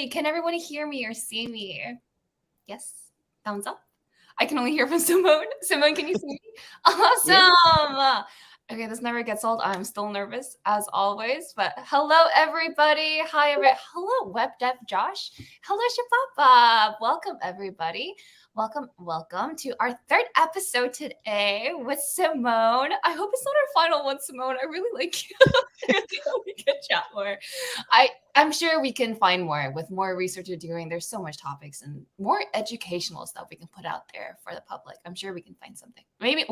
everybody. Can everybody hear me or see me? Yes. Thumbs up. I can only hear from Simone. Simone, can you see me? Awesome. Okay, this never gets old. I'm still nervous as always, but hello everybody. Hi everybody. Hello Web Dev Josh. Hello Shapapa. Welcome everybody. Welcome to our third episode today with Simone. I hope it's not our final one, Simone. I really like you. We can chat more. I'm sure we can find more with more research you're doing. There's so much topics and more educational stuff we can put out there for the public. I'm sure we can find something. Maybe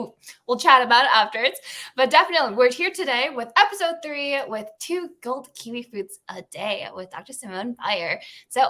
we'll chat about it afterwards. But definitely, we're here today with episode 3 with 2 gold kiwi fruits a day with Dr. Simone Bayer. So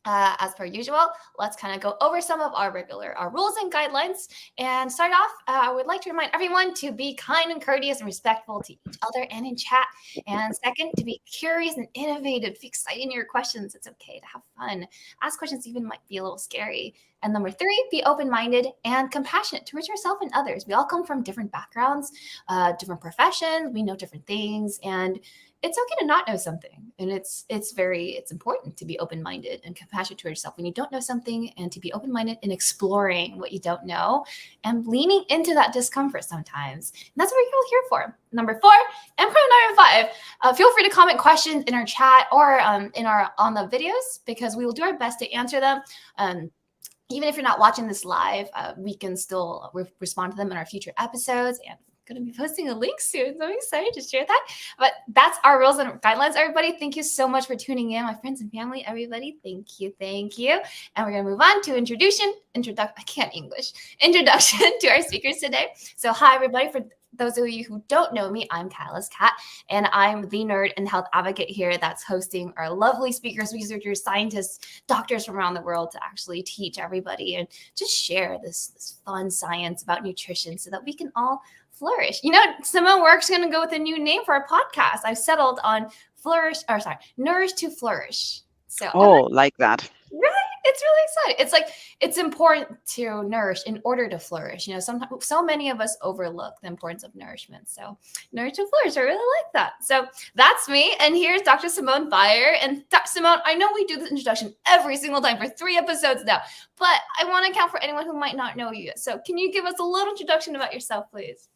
as per usual, let's kind of go over some of our rules and guidelines. And start off, I would like to remind everyone to be kind and courteous and respectful to each other and in chat. And second, to be curious and innovative, be excited in your questions. It's okay to have fun. Ask questions even might be a little scary. And number 3, be open-minded and compassionate towards yourself and others. We all come from different backgrounds, different professions. We know different things, and it's okay to not know something. And it's important to be open-minded and compassionate towards yourself when you don't know something, and to be open-minded in exploring what you don't know and leaning into that discomfort sometimes. And that's what we're here for. Number 4, and probably number 5, feel free to comment questions in our chat or on the videos, because we will do our best to answer them. Even if you're not watching this live, we can still respond to them in our future episodes. And I'm going to be posting a link soon, so I'm excited to share that. But that's our rules and guidelines, everybody. Thank you so much for tuning in, my friends and family, everybody. Thank you. And we're going to move on to introduction to our speakers today. So hi, everybody. For those of you who don't know me, I'm Kyla's Cat, and I'm the nerd and health advocate here that's hosting our lovely speakers, researchers, scientists, doctors from around the world to actually teach everybody and just share this fun science about nutrition so that we can all flourish. You know, Simone, we're actually going to go with a new name for our podcast. I've settled on Nourish to Flourish. So like that. Really? It's really exciting. It's like, it's important to nourish in order to flourish. You know, sometimes so many of us overlook the importance of nourishment. So Nourish to Flourish, I really like that. So that's me. And here's Dr. Simone Bayer. And Simone, I know we do this introduction every single time for 3 episodes now, but I want to account for anyone who might not know you. So can you give us a little introduction about yourself, please?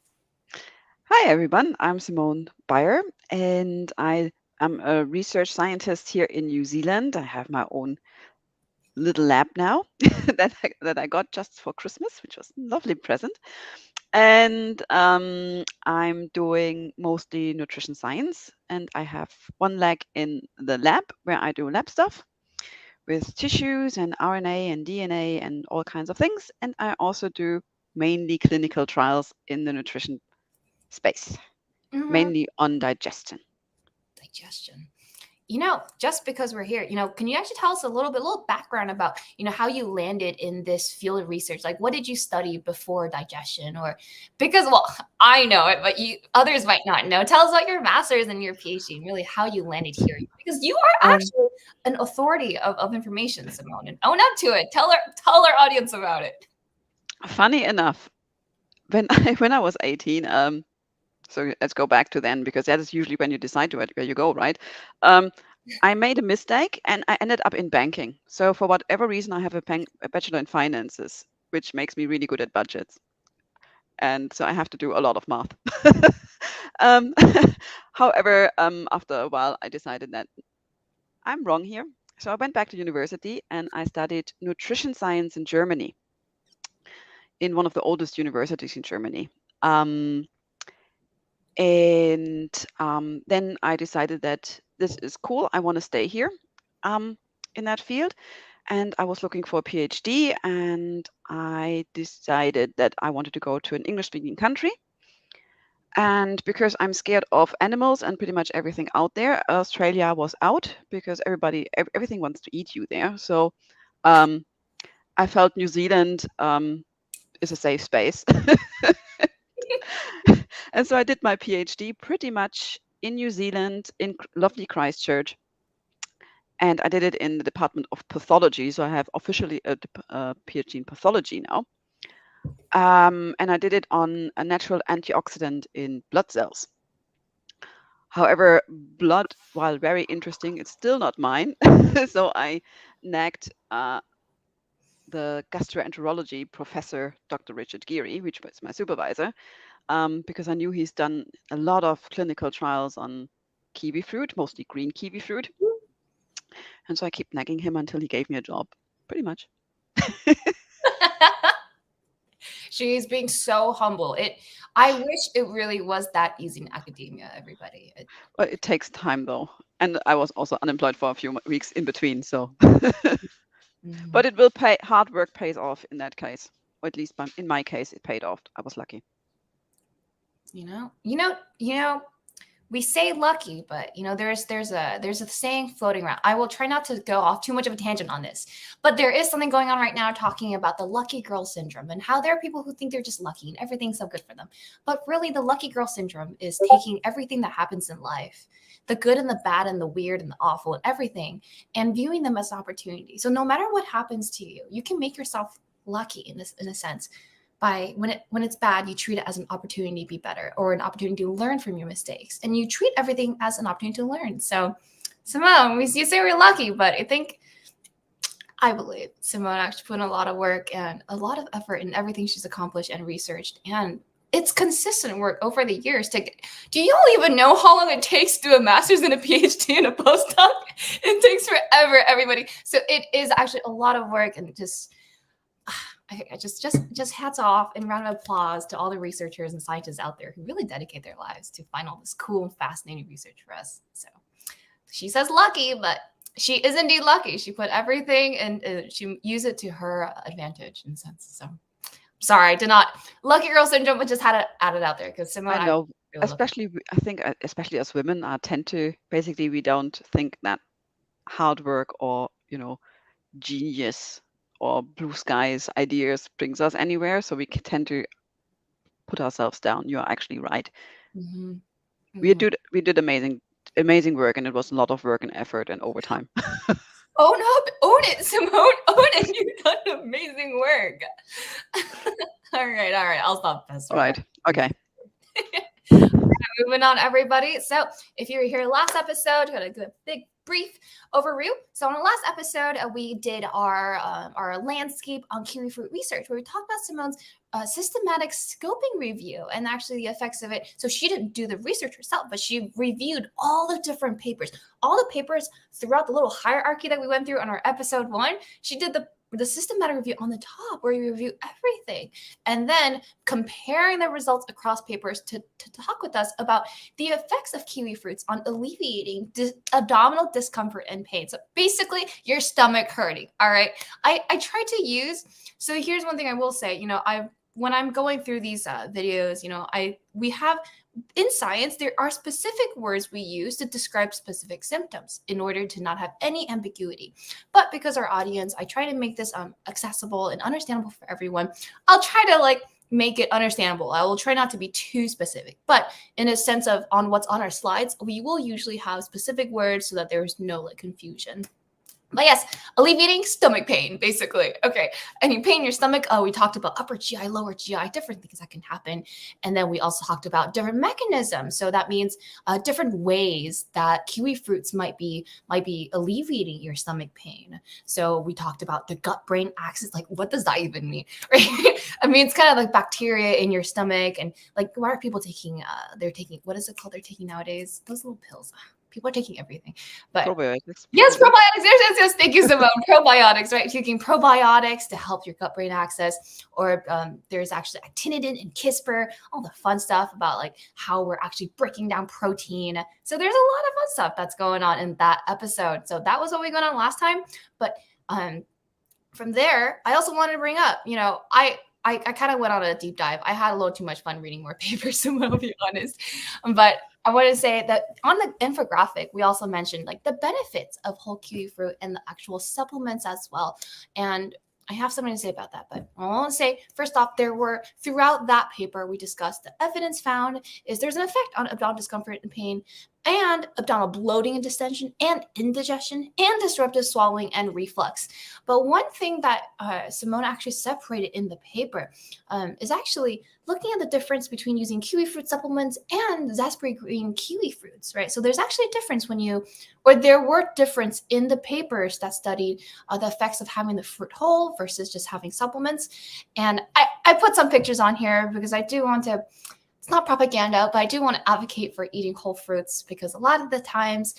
Hi, everyone. I'm Simone Bayer, and I am a research scientist here in New Zealand. I have my own little lab now that I got just for Christmas, which was a lovely present. And I'm doing mostly nutrition science, and I have one leg in the lab where I do lab stuff with tissues and RNA and DNA and all kinds of things. And I also do mainly clinical trials in the nutrition space, mainly on digestion. You know, just because we're here, you know, can you actually tell us a little background about, you know, how you landed in this field of research? Like, what did you study before digestion? Or because, well, I know it, but others might not know. Tell us about your master's and your PhD and really how you landed here, because you are actually an authority of information, Simone, and own up to it. Tell our audience about it. Funny enough, when I was 18, so let's go back to then, because that is usually when you decide where you go, right? I made a mistake and I ended up in banking. So for whatever reason, I have a bachelor in finances, which makes me really good at budgets. And so I have to do a lot of math. However, after a while, I decided that I'm wrong here. So I went back to university and I studied nutrition science in Germany, in one of the oldest universities in Germany. And then I decided that this is cool. I want to stay here in that field. And I was looking for a PhD, and I decided that I wanted to go to an English-speaking country. And because I'm scared of animals and pretty much everything out there, Australia was out, because everything wants to eat you there. So I felt New Zealand is a safe space. And so I did my PhD pretty much in New Zealand, in lovely Christchurch. And I did it in the Department of Pathology. So I have officially a PhD in pathology now. And I did it on a natural antioxidant in blood cells. However, blood, while very interesting, it's still not mine. So I nagged the gastroenterology professor, Dr. Richard Geary, which was my supervisor, because I knew he's done a lot of clinical trials on kiwi fruit, mostly green kiwi fruit. And so I keep nagging him until he gave me a job, pretty much. She's being so humble. I wish it really was that easy in academia, everybody. Well, it takes time though. And I was also unemployed for a few weeks in between, so. But it will pay, hard work pays off in that case. Or at least in my case, it paid off. I was lucky. We say lucky, but there's a saying floating around. I will try not to go off too much of a tangent on this, but there is something going on right now talking about the lucky girl syndrome and how there are people who think they're just lucky and everything's so good for them. But really, the lucky girl syndrome is taking everything that happens in life, the good and the bad and the weird and the awful and everything, and viewing them as opportunity. So no matter what happens to you, you can make yourself lucky in a sense. By when it's bad, you treat it as an opportunity to be better or an opportunity to learn from your mistakes, and you treat everything as an opportunity to learn. So, Simone, you say we're lucky, but I believe Simone actually put in a lot of work and a lot of effort in everything she's accomplished and researched, and it's consistent work over the years. Do you all even know how long it takes to do a master's and a PhD and a postdoc? It takes forever, everybody. So it is actually a lot of work, and just hats off and round of applause to all the researchers and scientists out there who really dedicate their lives to find all this cool and fascinating research for us. So she says lucky, but she is indeed lucky. She put everything and she used it to her advantage in a sense. So sorry, I did not lucky girl syndrome, but just had to add it out there because Simone. I know, especially I think especially as women, tend to basically we don't think that hard work or genius or blue skies ideas brings us anywhere, so we tend to put ourselves down. You're actually right. Mm-hmm. We did amazing work, and it was a lot of work and effort and overtime. Own it, Simone. Own it. You've done amazing work. All right. I'll stop this. Right. Okay. Moving on, everybody. So if you were here last episode, got a good big brief overview. So on the last episode, we did our landscape on kiwifruit research, where we talked about Simone's systematic scoping review and actually the effects of it. So she didn't do the research herself, but she reviewed all the different papers, all the papers throughout the little hierarchy that we went through on our episode 1. She did the systematic review on the top, where you review everything, and then comparing the results across papers to talk with us about the effects of kiwi fruits on alleviating abdominal discomfort and pain. So basically, your stomach hurting. All right. I try to use. So here's one thing I will say. When I'm going through these videos, we have. In science, there are specific words we use to describe specific symptoms in order to not have any ambiguity. But because our audience, I try to make this accessible and understandable for everyone. I'll try to make it understandable. I will try not to be too specific, but in a sense of on what's on our slides, we will usually have specific words so that there's no confusion. But yes, alleviating stomach pain, basically. Okay, any pain in your stomach? Oh, we talked about upper GI, lower GI, different things that can happen. And then we also talked about different mechanisms. So that means different ways that kiwi fruits might be alleviating your stomach pain. So we talked about the gut-brain axis. What does that even mean? Right? I mean, it's kind of like bacteria in your stomach. And why are people taking, what is it called they're taking nowadays? Those little pills. People are taking everything, but probiotics. Yes, probiotics. Yes. Thank you, Simone. Probiotics, right? Taking probiotics to help your gut-brain axis, or there's actually actinidin and CRISPR, all the fun stuff about how we're actually breaking down protein. So there's a lot of fun stuff that's going on in that episode. So that was what we got on last time. But from there, I also wanted to bring up, I kind of went on a deep dive. I had a little too much fun reading more papers, so I'll be honest. But I want to say that on the infographic, we also mentioned the benefits of whole kiwi fruit and the actual supplements as well. And I have something to say about that, but I want to say, first off, throughout that paper, we discussed the evidence found is there's an effect on abdominal discomfort and pain and abdominal bloating and distension, and indigestion, and disruptive swallowing and reflux. But one thing that Simone actually separated in the paper is actually looking at the difference between using kiwi fruit supplements and raspberry green kiwi fruits, right? So there's actually a difference there were difference in the papers that studied the effects of having the fruit whole versus just having supplements. And I put some pictures on here because I do want to, it's not propaganda, but I do want to advocate for eating whole fruits because a lot of the times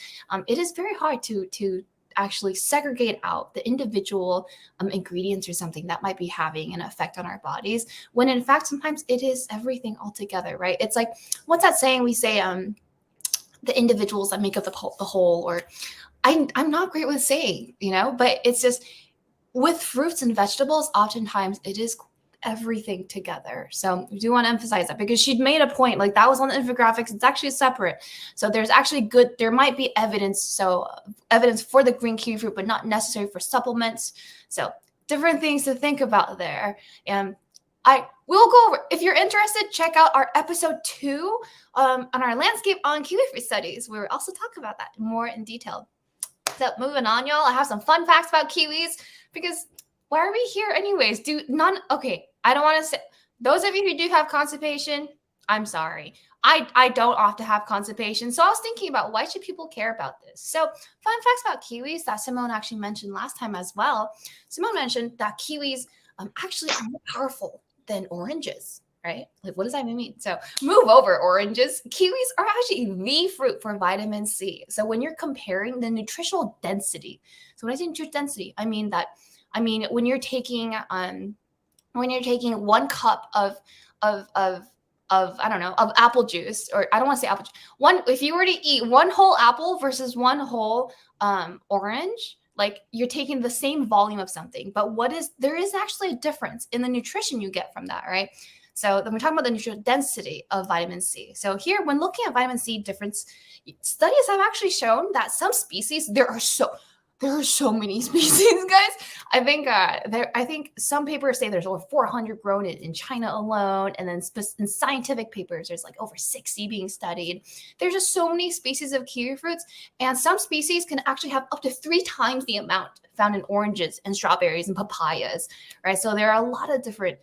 it is very hard to actually segregate out the individual ingredients or something that might be having an effect on our bodies, when in fact sometimes it is everything altogether, right? It's like, what's that saying we say, the individuals that make up the whole, or I'm not great with saying, but it's just with fruits and vegetables, oftentimes it is everything together. So we do want to emphasize that because she'd made a point, like that was on the infographics. It's actually separate. So there's actually there might be evidence. So evidence for the green kiwi fruit, but not necessary for supplements. So different things to think about there. And I will go over, if you're interested, check out our episode 2 on our landscape on kiwi fruit studies, where we also talk about that more in detail. So moving on, y'all, I have some fun facts about kiwis because why are we here anyways? Okay, I don't want to say, those of you who do have constipation, I'm sorry. I don't often have constipation. So I was thinking about, why should people care about this? So fun facts about kiwis that Simone actually mentioned last time as well. Simone mentioned that kiwis actually are more powerful than oranges, right? Like, what does that mean? So move over, oranges. Kiwis are actually the fruit for vitamin C. So when you're comparing the nutritional density, so when I say nutritional density, I mean when you're taking 1 cup of apple juice, or I don't want to say apple juice. If you were to eat 1 whole apple versus 1 whole orange, like you're taking the same volume of something, but there is actually a difference in the nutrition you get from that, right? So then we're talking about the nutritional density of vitamin C. So here, when looking at vitamin C difference, studies have actually shown that some species, there are so many species, guys. I think some papers say there's over 400 grown in China alone, and then in scientific papers there's like over 60 being studied. There's just so many species of kiwi fruits, and some species can actually have up to 3 times the amount found in oranges and strawberries and papayas, right? So there are a lot of different,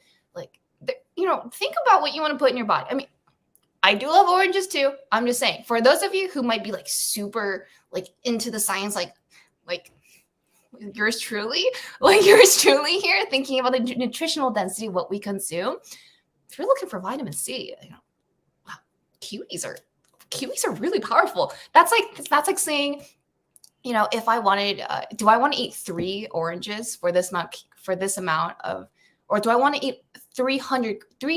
think about what you want to put in your body. I mean, I do love oranges too. I'm just saying, for those of you who might be like super like into the science, like yours truly here, thinking about the nutritional density, what we consume. If you're looking for vitamin C, wow, kiwis are really powerful. That's like saying, if I wanted, do I want to eat 3 oranges for this amount of, or do I want to eat 3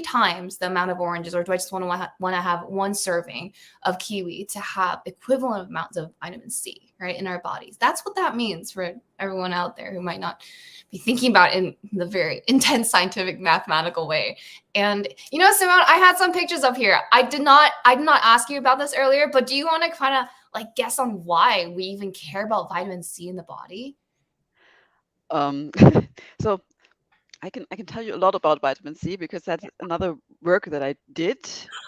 times the amount of oranges, or do I just want to have 1 serving of kiwi to have equivalent amounts of vitamin C, right, in our bodies? That's what that means for everyone out there who might not be thinking about it in the very intense scientific mathematical way. And Simone, I had some pictures up here. I did not ask you about this earlier, but do you want to kind of like guess on why we even care about vitamin C in the body? So I can tell you a lot about vitamin C because that's another work that I did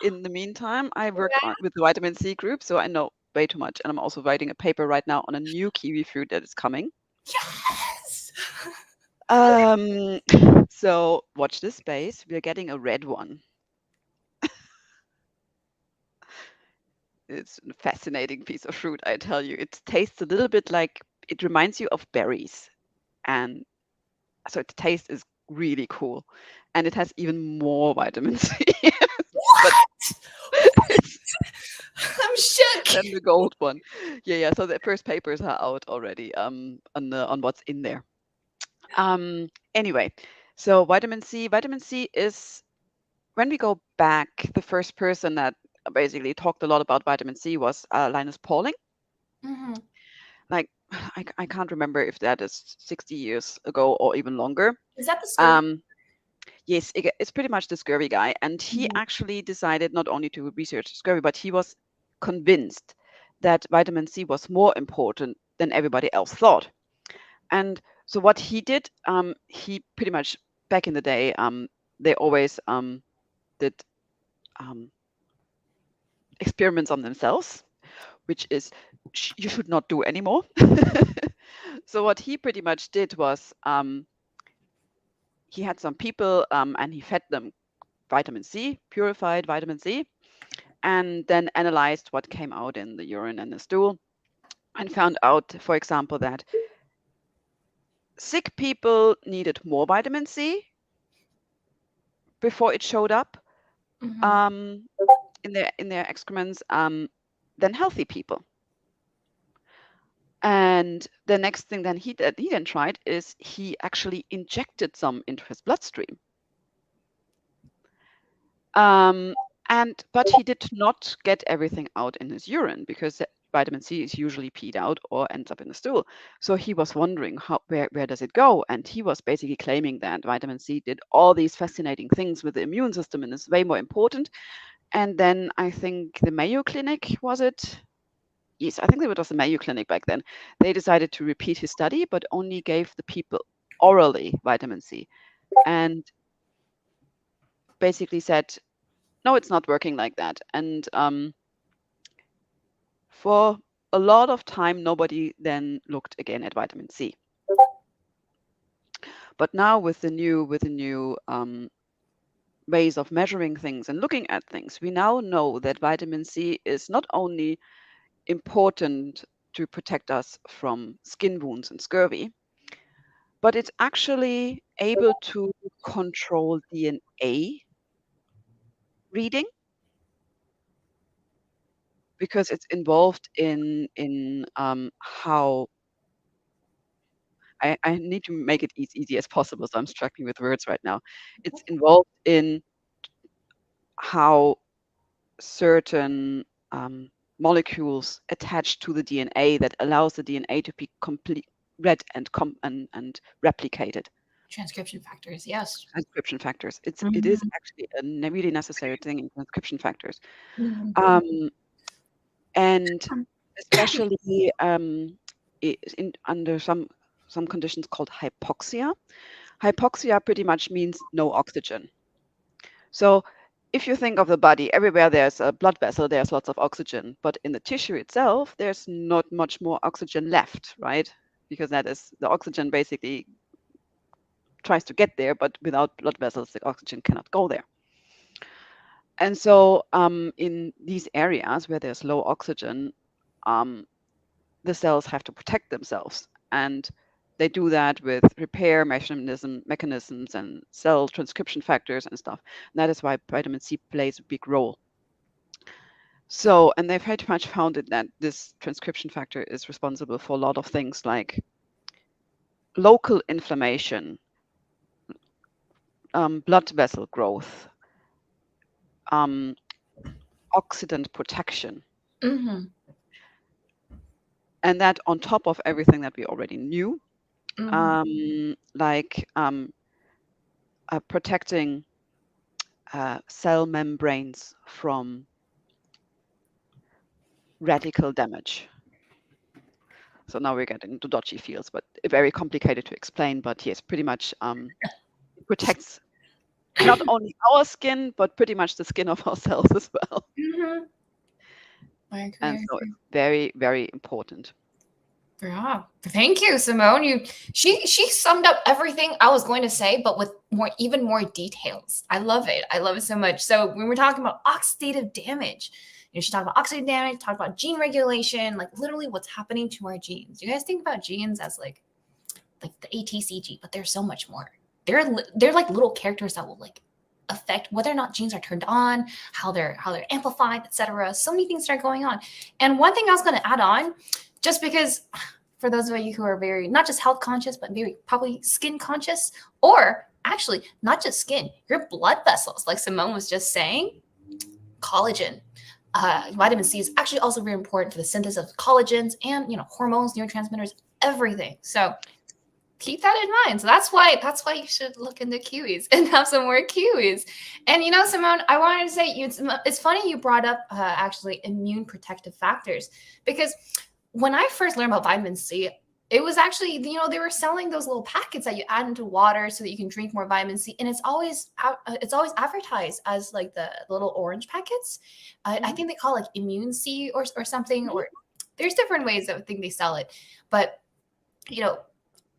in the meantime. I worked with the vitamin C group, so I know way too much. And I'm also writing a paper right now on a new kiwi fruit that is coming. Yes. So watch this space. We are getting a red one. It's a fascinating piece of fruit, I tell you. It tastes a little bit like, it reminds you of berries. And so the taste is really cool. And it has even more vitamin C. What? I'm shook. Than the gold one. Yeah. So the first papers are out already on what's in there. Anyway, so vitamin C is, when we go back, the first person that basically talked a lot about vitamin C was Linus Pauling. Mm-hmm. Like, I can't remember if that is 60 years ago or even longer. Is that the scurvy? Yes, it's pretty much the scurvy guy. And he actually decided not only to research scurvy, but he was convinced that vitamin C was more important than everybody else thought. And so what he did, he pretty much, back in the day, they always did experiments on themselves, which is you should not do anymore. So what he pretty much did was he had some people and he fed them vitamin C, purified vitamin C, and then analyzed what came out in the urine and the stool, and found out, for example, that sick people needed more vitamin C before it showed up in their excrements than healthy people. And the next thing then he then tried is he actually injected some into his bloodstream. But he did not get everything out in his urine because vitamin C is usually peed out or ends up in the stool. So he was wondering where does it go? And he was basically claiming that vitamin C did all these fascinating things with the immune system and is way more important. And then I think the Mayo Clinic, was it? Yes, I think it was the Mayo Clinic back then. They decided to repeat his study, but only gave the people orally vitamin C. And basically said, no, it's not working like that. And for a lot of time, nobody then looked again at vitamin C. But now with the new ways of measuring things and looking at things, we now know that vitamin C is not only important to protect us from skin wounds and scurvy, but it's actually able to control DNA reading, because it's involved in how I need to make it as easy as possible, so I'm struggling with words right now. It's involved in how certain molecules attach to the DNA that allows the DNA to be read and replicated. Transcription factors, yes. Transcription factors. It is actually a really necessary thing in transcription factors. And especially under some conditions called hypoxia. Hypoxia pretty much means no oxygen. So if you think of the body, everywhere there's a blood vessel, there's lots of oxygen, but in the tissue itself, there's not much more oxygen left, right? Because that is the oxygen basically tries to get there, but without blood vessels, the oxygen cannot go there. And so in these areas where there's low oxygen, the cells have to protect themselves. And they do that with repair mechanisms and cell transcription factors and stuff. And that is why vitamin C plays a big role. So, and they've pretty much found that this transcription factor is responsible for a lot of things like local inflammation, blood vessel growth, oxidant protection. And that on top of everything that we already knew, like protecting cell membranes from radical damage. So now we're getting into dodgy fields, but very complicated to explain. But yes, pretty much it protects not only our skin, but pretty much the skin of ourselves as well. And so it's very, very important. Yeah, thank you, Simone. She summed up everything I was going to say, but with even more details. I love it. I love it so much. So when we're talking about oxidative damage, she talked about oxidative damage, talked about gene regulation, like literally what's happening to our genes. Do you guys think about genes as like the ATCG, but there's so much more. They're like little characters that will like affect whether or not genes are turned on, how they're amplified, etc. So many things that are going on. And one thing I was going to add on, just because for those of you who are very not just health conscious, but very probably skin conscious, or actually not just skin, your blood vessels, like Simone was just saying, collagen. Vitamin C is actually also very important for the synthesis of collagens and hormones, neurotransmitters, everything. So keep that in mind. So that's why you should look into kiwis and have some more kiwis. And Simone, I wanted to say it's funny you brought up actually immune protective factors, because when I first learned about vitamin C, It was actually, they were selling those little packets that you add into water so that you can drink more vitamin C, and it's always advertised as like the little orange packets. I think they call it like Immune C or something, or there's different ways that I think they sell it. But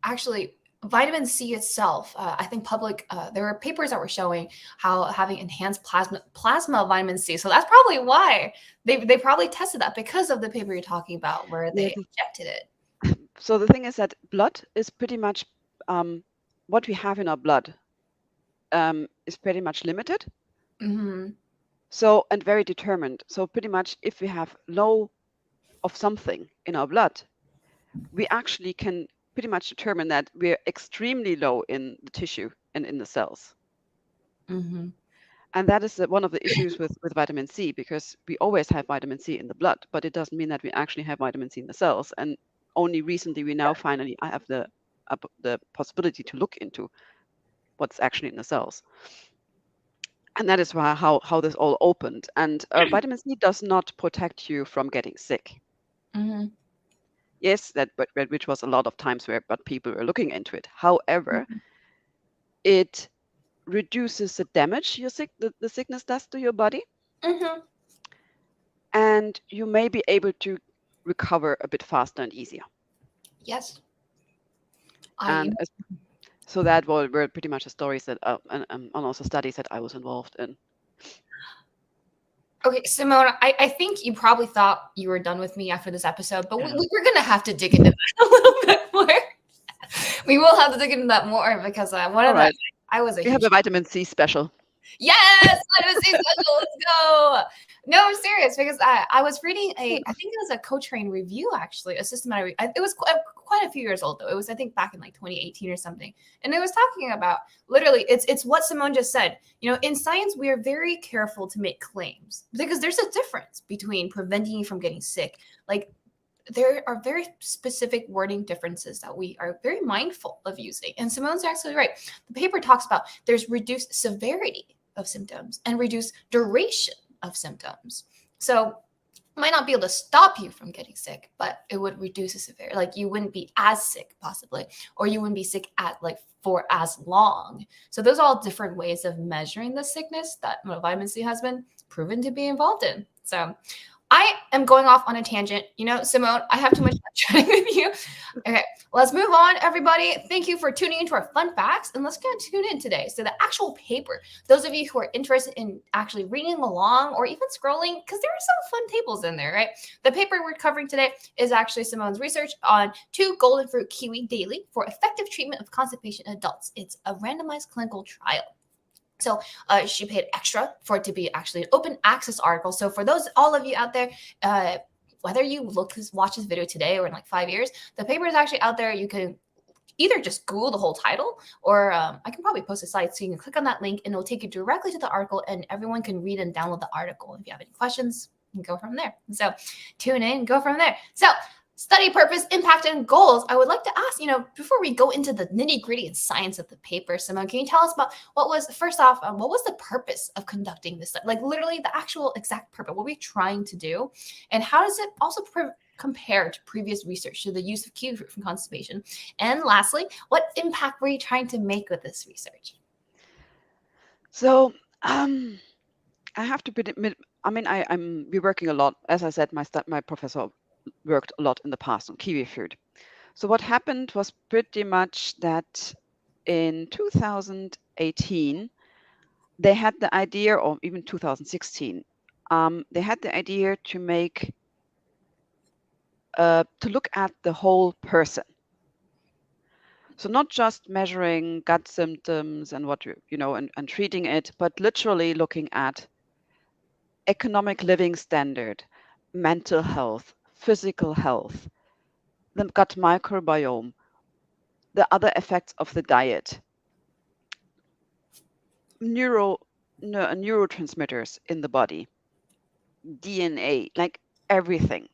actually, vitamin C itself, I think there were papers that were showing how having enhanced plasma vitamin C. So that's probably why they probably tested that, because of the paper you're talking about where they injected it. So the thing is that blood is pretty much what we have in our blood is pretty much limited. So, and very determined. So pretty much if we have low of something in our blood, we actually can pretty much determine that we're extremely low in the tissue and in the cells. And that is one of the issues with vitamin C, because we always have vitamin C in the blood, but it doesn't mean that we actually have vitamin C in the cells. And only recently we now finally have the possibility to look into what's actually in the cells. And that is why how this all opened. And vitamin C does not protect you from getting sick. Yes, which was a lot of times but people were looking into it. However, it reduces the damage the sickness does to your body, and you may be able to recover a bit faster and easier. Yes. So that were pretty much the stories that and also studies that I was involved in. Okay, Simone, I think you probably thought you were done with me after this episode, but we're going to have to dig into that a little bit more. We will have to dig into that more, because one of the I was we have a vitamin C special. Yes, vitamin C special. Let's go. No, I'm serious, because I was reading I think it was a Cochrane review, actually, a systematic. It was quite a few years old, though. It was, I think, back in like 2018 or something, and it was talking about literally it's what Simone just said. In science, we are very careful to make claims, because there's a difference between preventing you from getting sick. Like, there are very specific wording differences that we are very mindful of using. And Simone's absolutely right. The paper talks about there's reduced severity of symptoms and reduced duration of symptoms. So it might not be able to stop you from getting sick, but it would reduce the severity. Like, you wouldn't be as sick, possibly, or you wouldn't be sick for as long. So those are all different ways of measuring the sickness that vitamin C has been proven to be involved in. So I am going off on a tangent. Simone, I have too much fun chatting with you. Okay, let's move on, everybody. Thank you for tuning into our fun facts, and let's get tune in today. So the actual paper, those of you who are interested in actually reading along or even scrolling, because there are some fun tables in there, right? The paper we're covering today is actually Simone's research on 2 golden fruit kiwi daily for effective treatment of constipation in adults. It's a randomized clinical trial. So she paid extra for it to be actually an open access article. So for all of you out there, whether you watch this video today or in like 5 years, the paper is actually out there. You can either just Google the whole title, or I can probably post a slide so you can click on that link and it'll take you directly to the article, and everyone can read and download the article. If you have any questions, you can go from there. So tune in, go from there. So study purpose, impact, and goals. I would like to ask, before we go into the nitty-gritty and science of the paper, Simone, can you tell us about what was the purpose of conducting this study? Like, literally the actual exact purpose. What were we trying to do? And how does it also compare to previous research to the use of kiwifruit from constipation? And lastly, what impact were you trying to make with this research? So I have to admit, we're working a lot. As I said, my professor worked a lot in the past on kiwifruit. So what happened was pretty much that in 2018, they had the idea, or even 2016, they had the idea to look at the whole person. So not just measuring gut symptoms and and treating it, but literally looking at economic living standard, mental health, physical health, the gut microbiome, the other effects of the diet, neurotransmitters in the body, DNA, like everything.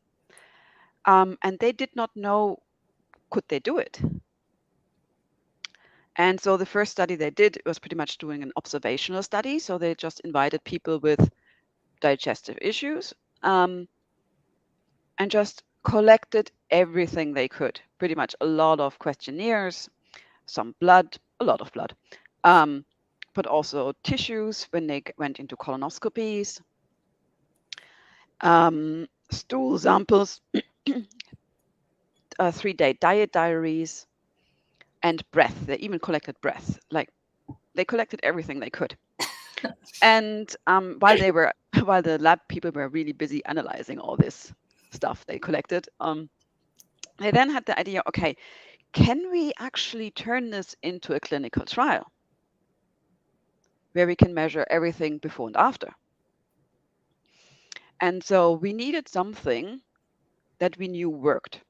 And they did not know, could they do it? And so the first study they did was pretty much doing an observational study. So they just invited people with digestive issues and just collected everything they could, pretty much a lot of questionnaires, some blood, a lot of blood, but also tissues when they went into colonoscopies, stool samples, 3-day diet diaries, and breath. They even collected breath. Like they collected everything they could. And while the lab people were really busy analyzing all this stuff they collected, they then had the idea, okay, can we actually turn this into a clinical trial where we can measure everything before and after? And so we needed something that we knew worked.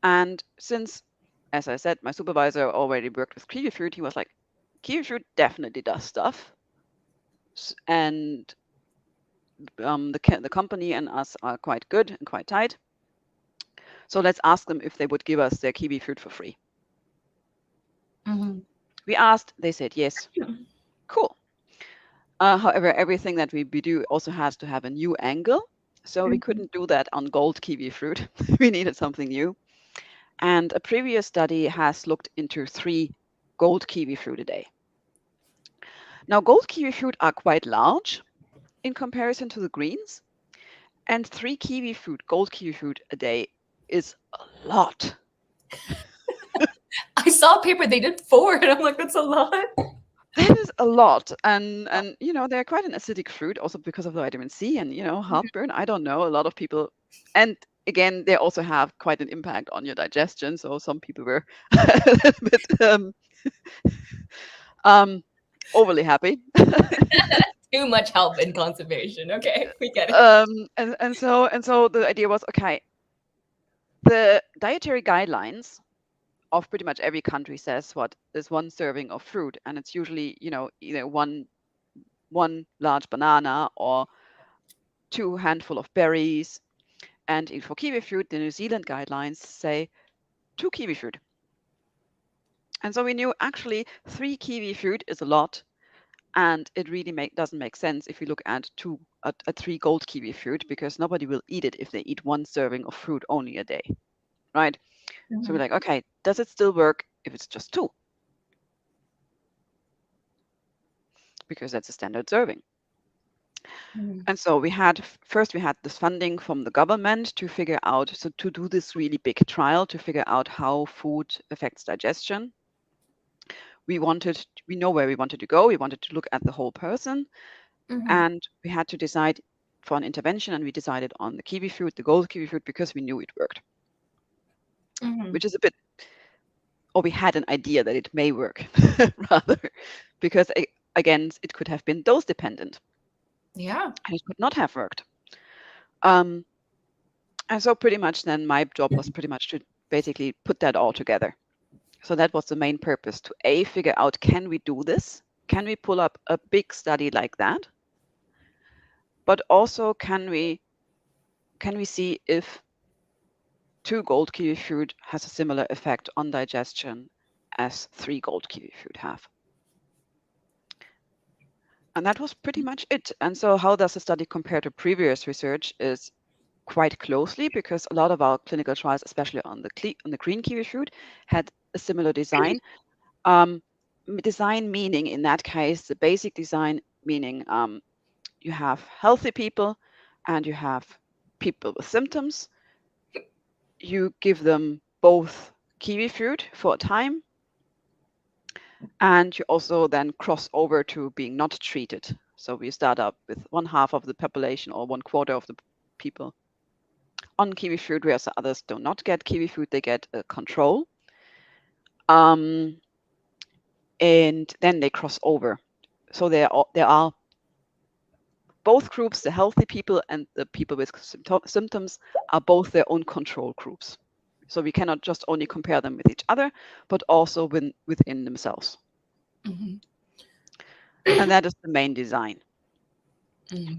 And since, as I said, my supervisor already worked with Kiwifruit, he was like, Kiwifruit definitely does stuff. And the company and us are quite good and quite tight. So let's ask them if they would give us their Kiwifruit for free. Mm-hmm. We asked, they said yes. Cool. However, everything that we do also has to have a new angle. So we couldn't do that on gold Kiwifruit. We needed something new. And a previous study has looked into 3 gold Kiwifruit a day. Now, gold Kiwifruit are quite large in comparison to the greens. And 3 gold Kiwifruit a day is a lot. I saw a paper they did 4, and I'm like, that's a lot. That is a lot. And they're quite an acidic fruit also because of the vitamin C and, heartburn. I don't know. A lot of people, and again, they also have quite an impact on your digestion. So some people were a little bit overly happy. Too much help in conservation. Okay, we get it. And so the idea was, okay, the dietary guidelines of pretty much every country says what is 1 serving of fruit, and it's usually either one large banana or 2 handful of berries. And for Kiwifruit, the New Zealand guidelines say 2 Kiwifruit. And so we knew actually 3 Kiwifruit is a lot, and it really doesn't make sense if you look at 3 gold Kiwifruit, because nobody will eat it if they eat 1 serving of fruit only a day, right? So we're like, okay, does it still work if it's just 2? Because that's a standard serving. And so we had this funding from the government to figure out, to do this really big trial to figure out how food affects digestion. We know where we wanted to go. We wanted to look at the whole person, and we had to decide for an intervention, and we decided on the Kiwifruit, the gold Kiwifruit, because we knew it worked. Which is or we had an idea that it may work rather, because again, it could have been dose dependent. Yeah. And it could not have worked. And so pretty much then my job was pretty much to basically put that all together. So that was the main purpose, to figure out, can we do this? Can we pull up a big study like that? But also, can we see if 2 gold Kiwifruit has a similar effect on digestion as 3 gold Kiwifruit have? And that was pretty much it. And so how does the study compare to previous research is quite closely, because a lot of our clinical trials, especially on the green Kiwifruit, had a similar design. Design meaning, in that case, the basic design meaning, you have healthy people and you have people with symptoms. You give them both Kiwifruit for a time, and you also then cross over to being not treated. So we start up with 1/2 of the population or 1/4 of the people on Kiwifruit, whereas the others do not get Kiwifruit, they get a control. And then they cross over. So there are both groups, the healthy people and the people with symptoms, are both their own control groups. So we cannot just only compare them with each other, but also within themselves. And that is the main design,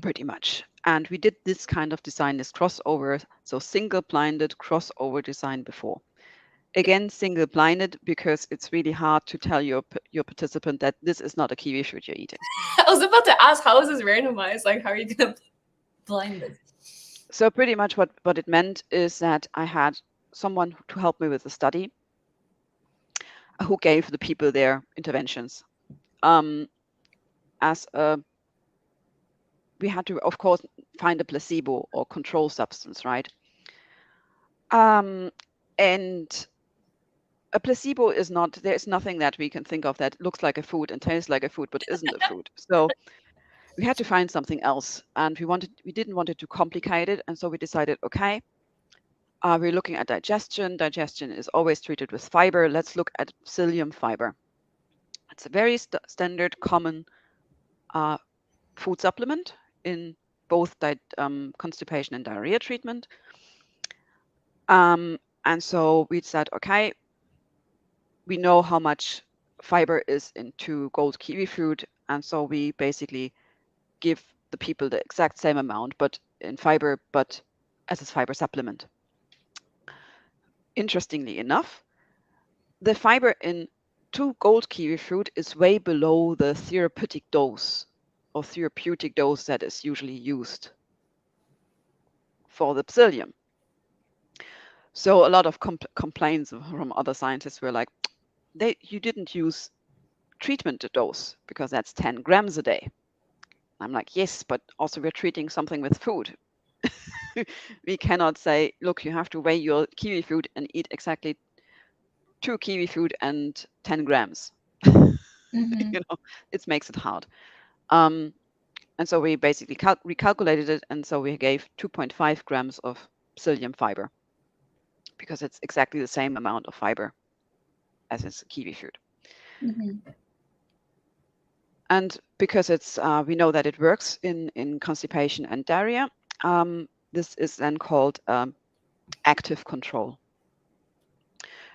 pretty much. And we did this kind of design, this crossover, so single-blinded crossover design before. Again, single-blinded, because it's really hard to tell your participant that this is not a Kiwifruit you're eating. I was about to ask, how is this randomized? Like, how are you going to blind this? So pretty much what it meant is that I had someone to help me with the study who gave the people their interventions. As we had to, of course, find a placebo or control substance, right? And a placebo is not, there's nothing that we can think of that looks like a food and tastes like a food but isn't a food. So we had to find something else, and we didn't want it to complicate it, and so we decided, okay, we're looking at digestion. Digestion is always treated with fiber. Let's look at psyllium fiber. It's a very standard, common food supplement in both constipation and diarrhea treatment. And so we said, okay, we know how much fiber is in 2 gold kiwi fruit, and so we basically give the people the exact same amount, but in fiber, but as a fiber supplement. Interestingly enough, the fiber in 2 gold kiwi fruit is way below the therapeutic dose that is usually used for the psyllium. So a lot of complaints from other scientists were like, you didn't use treatment dose because that's 10 grams a day. I'm like, yes, but also we're treating something with food. We cannot say, look, you have to weigh your kiwi fruit and eat exactly 2 kiwi fruit and 10 grams. Mm-hmm. It makes it hard. And so we basically recalculated it, and so we gave 2.5 grams of psyllium fiber because it's exactly the same amount of fiber as is kiwi fruit. Mm-hmm. And because we know that it works in constipation and diarrhea, this is then called active control.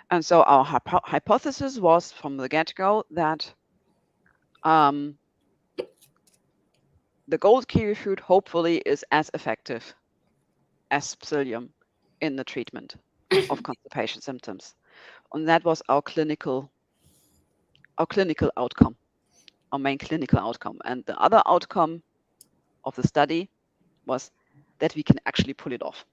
And so our hypothesis was from the get-go that the gold kiwi fruit hopefully is as effective as psyllium in the treatment of constipation symptoms. And that was our clinical outcome, our main clinical outcome. And the other outcome of the study was that we can actually pull it off.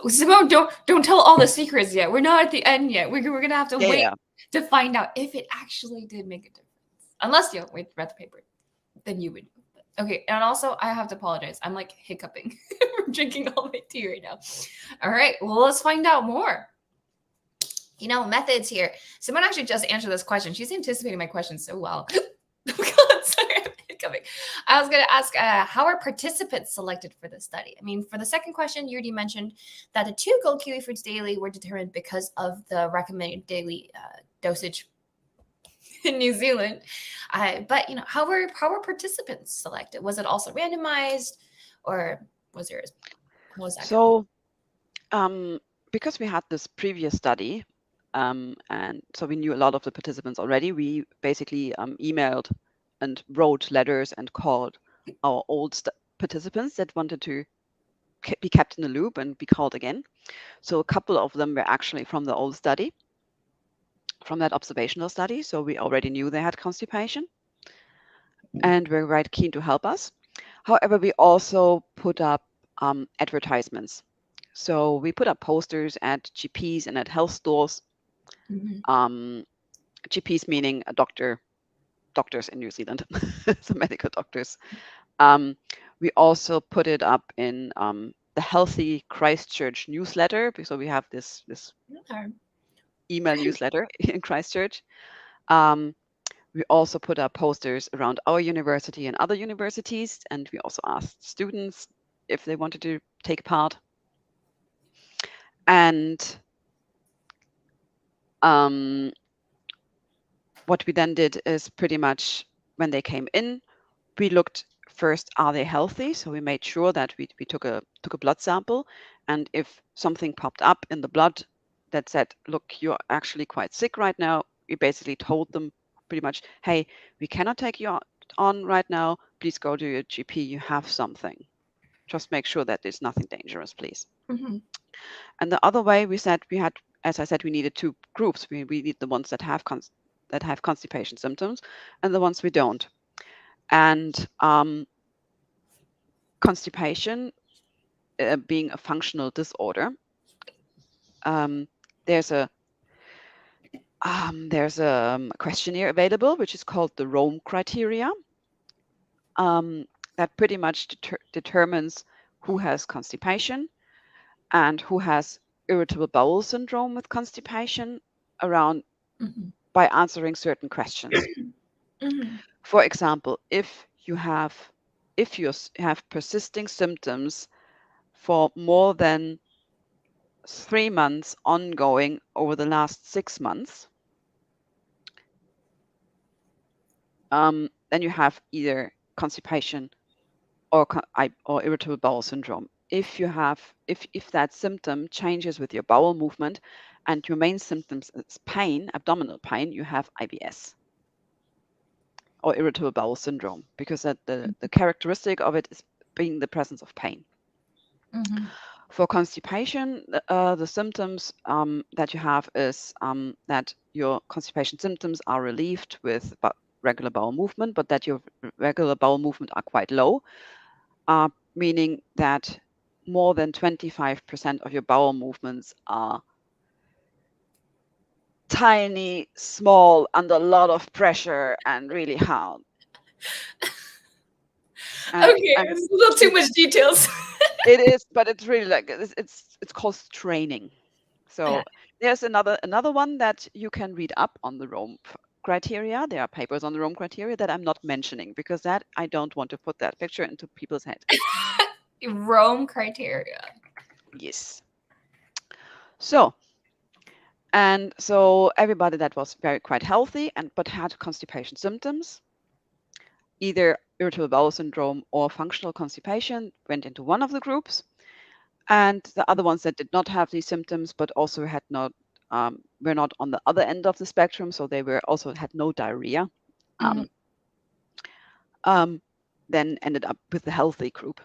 Simone, don't tell all the secrets yet. We're not at the end yet. We're gonna have to wait to find out if it actually did make a difference. Unless you read the paper, then you would. Okay, and also I have to apologize. I'm like hiccuping from drinking all my tea right now. All right, well, let's find out more. Methods here. Someone actually just answered this question. She's anticipating my question so well. Oh God, sorry, I'm hiccuping. I was going to ask, how are participants selected for this study? I mean, for the second question, you already mentioned that the 2 gold kiwi fruits daily were determined because of the recommended daily dosage in New Zealand. But how were participants selected? Was it also randomized, or was there? What was that? So, because we had this previous study, and so we knew a lot of the participants already, we basically emailed and wrote letters and called our old participants that wanted to be kept in the loop and be called again. So a couple of them were actually from the old study, from that observational study. So we already knew they had constipation and were very keen to help us. However, we also put up advertisements. So we put up posters at GPs and at health stores. Mm-hmm. GPs meaning doctors in New Zealand, so medical doctors. We also put it up in the Healthy Christchurch newsletter, so we have this email newsletter in Christchurch. We also put up posters around our university and other universities, and we also asked students if they wanted to take part. And what we then did is pretty much when they came in, we looked first, are they healthy? So we made sure that we took a blood sample, and if something popped up in the blood that said, look, you're actually quite sick right now, we basically told them pretty much, hey, we cannot take you on right now. Please go to your GP. You have something. Just make sure that there's nothing dangerous, please. Mm-hmm. And the other way we said we had, as I said, we needed 2 groups. We need the ones that have constipation symptoms and the ones we don't. And constipation being a functional disorder, there's a questionnaire available which is called the Rome criteria, that pretty much determines who has constipation and who has irritable bowel syndrome with constipation around by answering certain questions. For example, if you have persisting symptoms for more than 3 months ongoing over the last 6 months, then you have either constipation or irritable bowel syndrome. If that symptom changes with your bowel movement and your main symptoms is pain, abdominal pain, you have IBS or irritable bowel syndrome, because the characteristic of it is being the presence of pain. For constipation, the symptoms that you have is that your constipation symptoms are relieved with regular bowel movement, but that your regular bowel movement are quite low, meaning that more than 25% of your bowel movements are tiny, small, under a lot of pressure and really hard. Okay, it's a little too much details. It is, but it's really like it's called straining. So there's another one that you can read up on the Rome criteria. There are papers on the Rome criteria that I'm not mentioning because that I don't want to put that picture into people's head. Rome criteria. Yes. So everybody that was quite healthy but had constipation symptoms, either irritable bowel syndrome or functional constipation, went into one of the groups, and the other ones that did not have these symptoms but also were not on the other end of the spectrum, so they had no diarrhea, then ended up with the healthy group.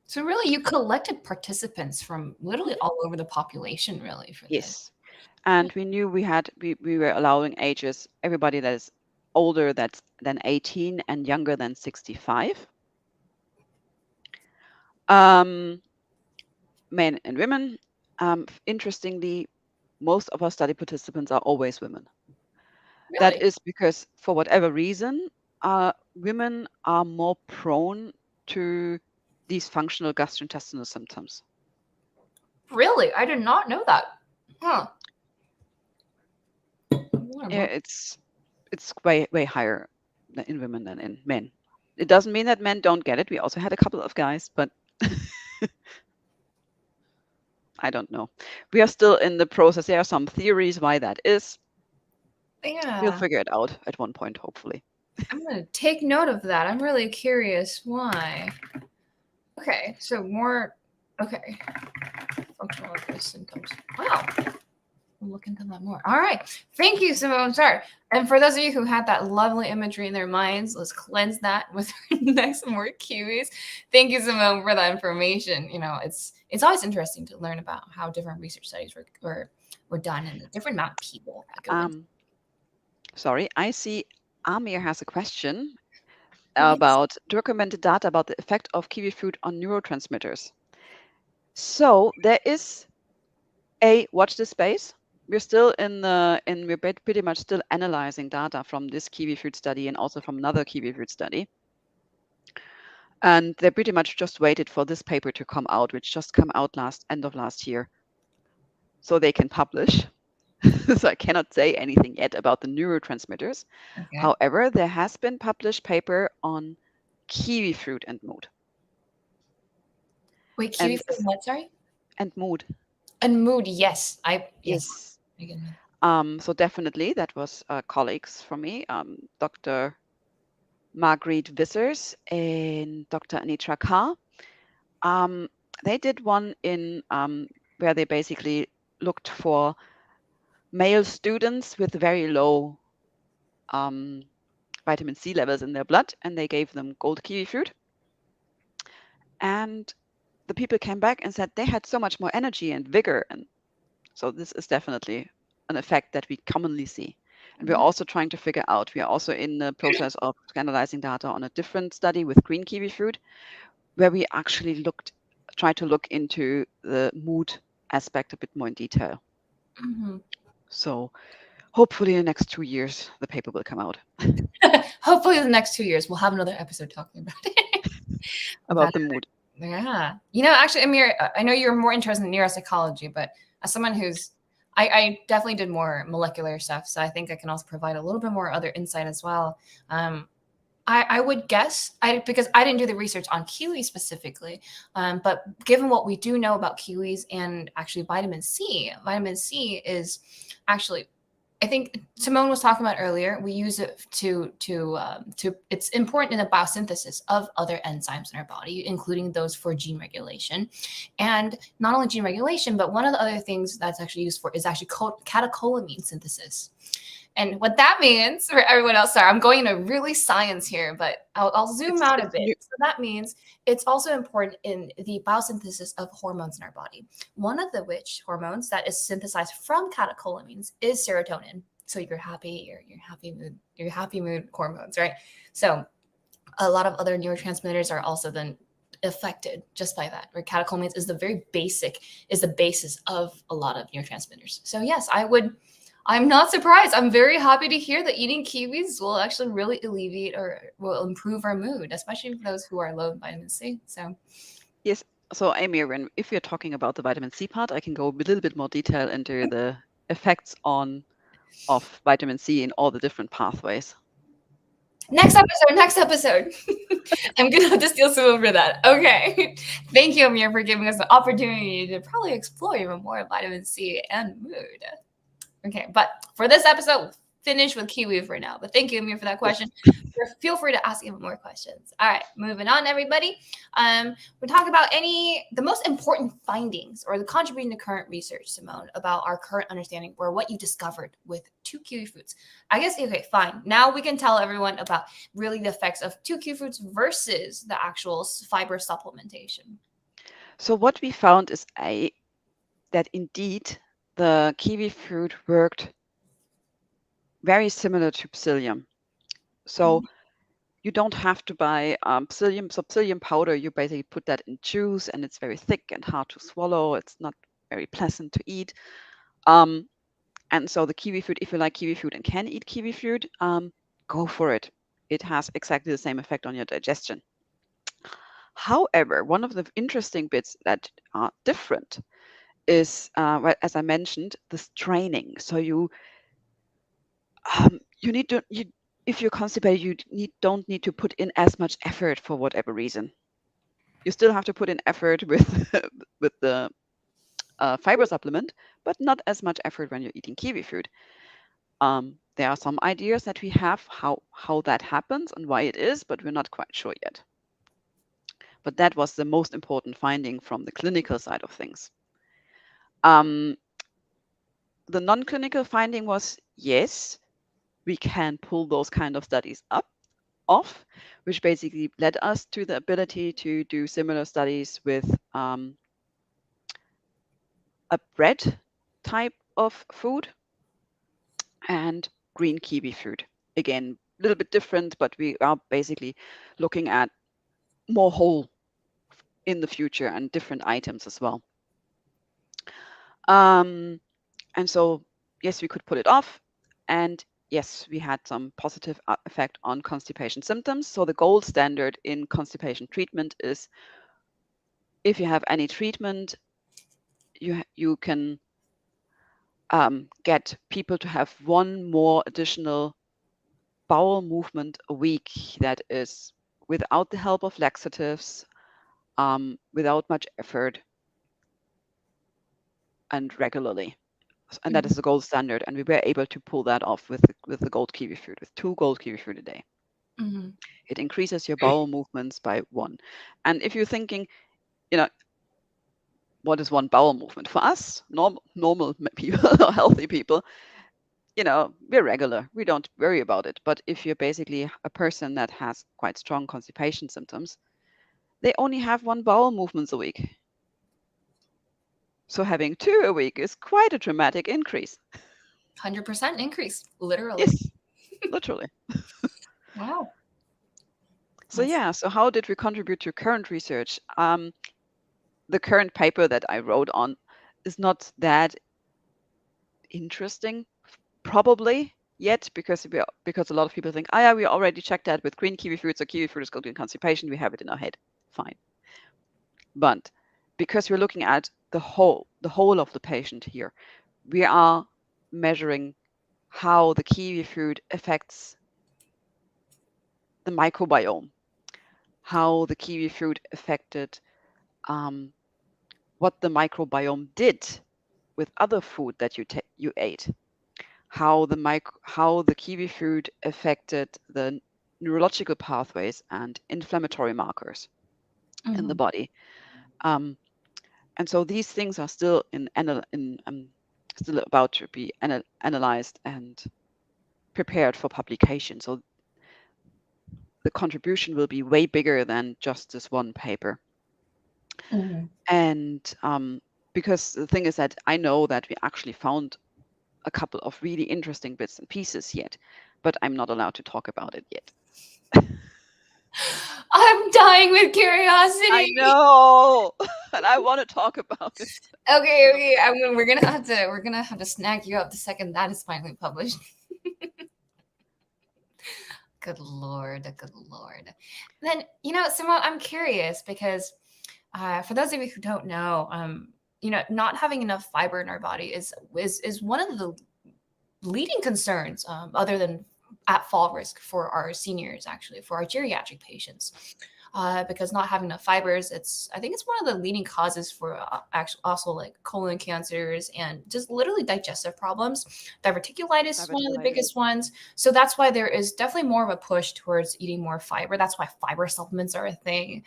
So really, you collected participants from literally all over the population, really, for this. Yes, and we knew we were allowing ages, everybody that is older than 18 and younger than 65. Men and women. Interestingly, most of our study participants are always women. Really? That is because, for whatever reason, women are more prone to these functional gastrointestinal symptoms. Really? I did not know that. Huh. Yeah, it's way higher in women than in men. It doesn't mean that men don't get it. We also had a couple of guys, but I don't know. We are still in the process. There are some theories why that is. Yeah. We'll figure it out at one point, hopefully. I'm going to take note of that. I'm really curious why. Okay, so more. Okay. Functional symptoms. Wow. We'll look into that more. All right. Thank you, Simone. Sorry. And for those of you who had that lovely imagery in their minds, let's cleanse that with our next more kiwis. Thank you, Simone, for that information. You know, it's always interesting to learn about how different research studies were done and the different amount of people that go into. Sorry, I see Amir has a question about documented data about the effect of kiwifruit on neurotransmitters. So there is watch this space. We're still we're pretty much still analyzing data from this kiwifruit study and also from another kiwifruit study. And they pretty much just waited for this paper to come out, which just came out end of last year, so they can publish. So I cannot say anything yet about the neurotransmitters. Okay. However, there has been published paper on kiwifruit and mood. Wait, kiwifruit and what, sorry? And mood. And mood, yes. Yes. So definitely, that was colleagues from me, Dr. Margrethe Wissers and Dr. Anitra Carr. They did one in where they basically looked for male students with very low vitamin C levels in their blood, and they gave them gold kiwifruit. And the people came back and said they had so much more energy and vigor. And so this is definitely an effect that we commonly see. And we're also trying to figure out, we are also in the process of analyzing data on a different study with green kiwi fruit, where we actually try to look into the mood aspect a bit more in detail. Mhm. So hopefully in the next 2 years, the paper will come out Hopefully, in the next 2 years, we'll have another episode talking about it. about the mood. Yeah. You know, actually, Amir, I know you're more interested in neuropsychology, but as someone who's, I definitely did more molecular stuff. So I think I can also provide a little bit more other insight as well. I would guess, because I didn't do the research on kiwi specifically, but given what we do know about kiwis and actually vitamin C is actually, I think Simone was talking about earlier. We use it to it's important in the biosynthesis of other enzymes in our body, including those for gene regulation, and not only gene regulation, but one of the other things that's actually used for is actually catecholamine synthesis. And what that means for everyone else, sorry, I'm going into really science here, but I'll zoom out a bit. So that means it's also important in the biosynthesis of hormones in our body. One of the which hormones that is synthesized from catecholamines is serotonin. So you're happy, your happy mood hormones, right? So a lot of other neurotransmitters are also then affected just by that. Where catecholamines is the basis of a lot of neurotransmitters. So yes, I'm not surprised. I'm very happy to hear that eating kiwis will actually really alleviate or will improve our mood, especially for those who are low in vitamin C. So yes. So Amy, if you're talking about the vitamin C part, I can go a little bit more detail into the effects of vitamin C in all the different pathways. next episode. I'm gonna have to steal some over that. Okay. Thank you, Amir, for giving us the opportunity to probably explore even more vitamin C and mood. Okay, but for this episode, we'll finish with kiwi for now. But thank you, Amir, for that question. Feel free to ask even more questions. All right, moving on, everybody. We're talking about the most important findings or the contribution to current research, Simone, about our current understanding or what you discovered with 2 kiwi fruits. I guess, okay, fine. Now we can tell everyone about really the effects of 2 kiwi fruits versus the actual fiber supplementation. So what we found is that indeed the kiwi fruit worked very similar to psyllium. So you don't have to buy psyllium. So psyllium powder, you basically put that in juice, and it's very thick and hard to swallow. It's not very pleasant to eat. And so the kiwi fruit, if you like kiwi fruit and can eat kiwi fruit, go for it. It has exactly the same effect on your digestion. However, one of the interesting bits that are different is, as I mentioned, the straining. So you need to, if you're constipated, don't need to put in as much effort for whatever reason. You still have to put in effort with with the fiber supplement, but not as much effort when you're eating kiwi fruit. There are some ideas that we have how that happens and why it is, but we're not quite sure yet. But that was the most important finding from the clinical side of things. The non-clinical finding was, yes, we can pull those kind of studies off, which basically led us to the ability to do similar studies with a bread type of food and green kiwi fruit. Again, a little bit different, but we are basically looking at more whole in the future and different items as well. And so, yes, we could pull it off. And yes, we had some positive effect on constipation symptoms. So the gold standard in constipation treatment is if you have any treatment, you can get people to have one more additional bowel movement a week that is without the help of laxatives, without much effort, and regularly. And that is the gold standard. And we were able to pull that off with the gold kiwi fruit, with 2 gold kiwi fruit a day. Mm-hmm. It increases your bowel movements by 1. And if you're thinking, what is 1 bowel movement? For us, normal people or healthy people, we're regular. We don't worry about it. But if you're basically a person that has quite strong constipation symptoms, they only have 1 bowel movement a week. So having 2 a week is quite a dramatic increase. 100% increase, literally. Yes, literally. Wow. So That's yeah, so how did we contribute to current research? The current paper that I wrote on is not that interesting, probably yet, because a lot of people think, oh yeah, we already checked that with green kiwi fruits, or kiwi fruit is good in constipation. We have it in our head, fine. But because we're looking at the whole of the patient here, we are measuring how the kiwi fruit affects the microbiome, how the kiwi fruit affected what the microbiome did with other food that you ate, how the kiwi fruit affected the neurological pathways and inflammatory markers in the body. And so these things are still still about to be analyzed and prepared for publication. So the contribution will be way bigger than just this one paper. And because the thing is that I know that we actually found a couple of really interesting bits and pieces yet, but I'm not allowed to talk about it yet. I'm dying with curiosity. I know, and I want to talk about it. Okay. We're gonna have to snag you up the second that is finally published. Good Lord. Then, Simone, I'm curious because for those of you who don't know, not having enough fiber in our body is one of the leading concerns, other than at fall risk for our seniors, actually, for our geriatric patients. Because not having enough fibers, I think it's one of the leading causes for actually also like colon cancers and just literally digestive problems. Diverticulitis is one of the biggest ones. So that's why there is definitely more of a push towards eating more fiber. That's why fiber supplements are a thing.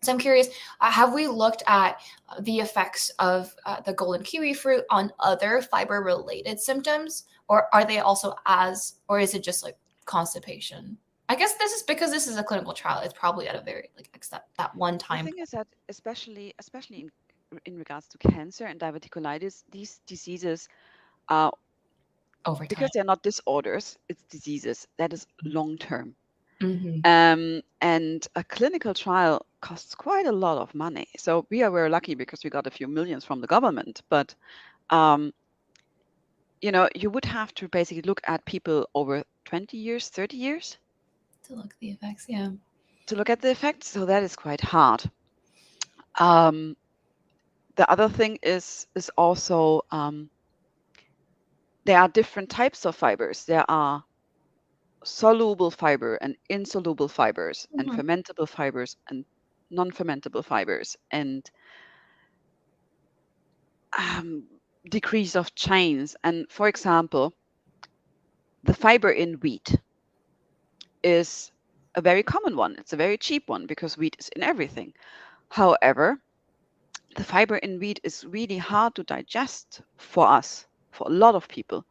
So I'm curious, have we looked at the effects of the golden kiwi fruit on other fiber-related symptoms, or are they also or is it just like constipation? I guess this is because this is a clinical trial. It's probably at a very except that one time. The thing is that especially in regards to cancer and diverticulitis, these diseases are over time. Because they're not disorders, it's diseases. That is long term. And a clinical trial costs quite a lot of money. So we are very lucky because we got a few millions from the government. But you would have to basically look at people over 20 years, 30 years to look at the effects. Yeah. To look at the effects. So that is quite hard. The other thing is also there are different types of fibers. There are soluble fiber and insoluble fibers, and fermentable fibers and non-fermentable fibers, and decrease of chains. And for example, the fiber in wheat is a very common one. It's a very cheap one because wheat is in everything. However, the fiber in wheat is really hard to digest for us, for a lot of people.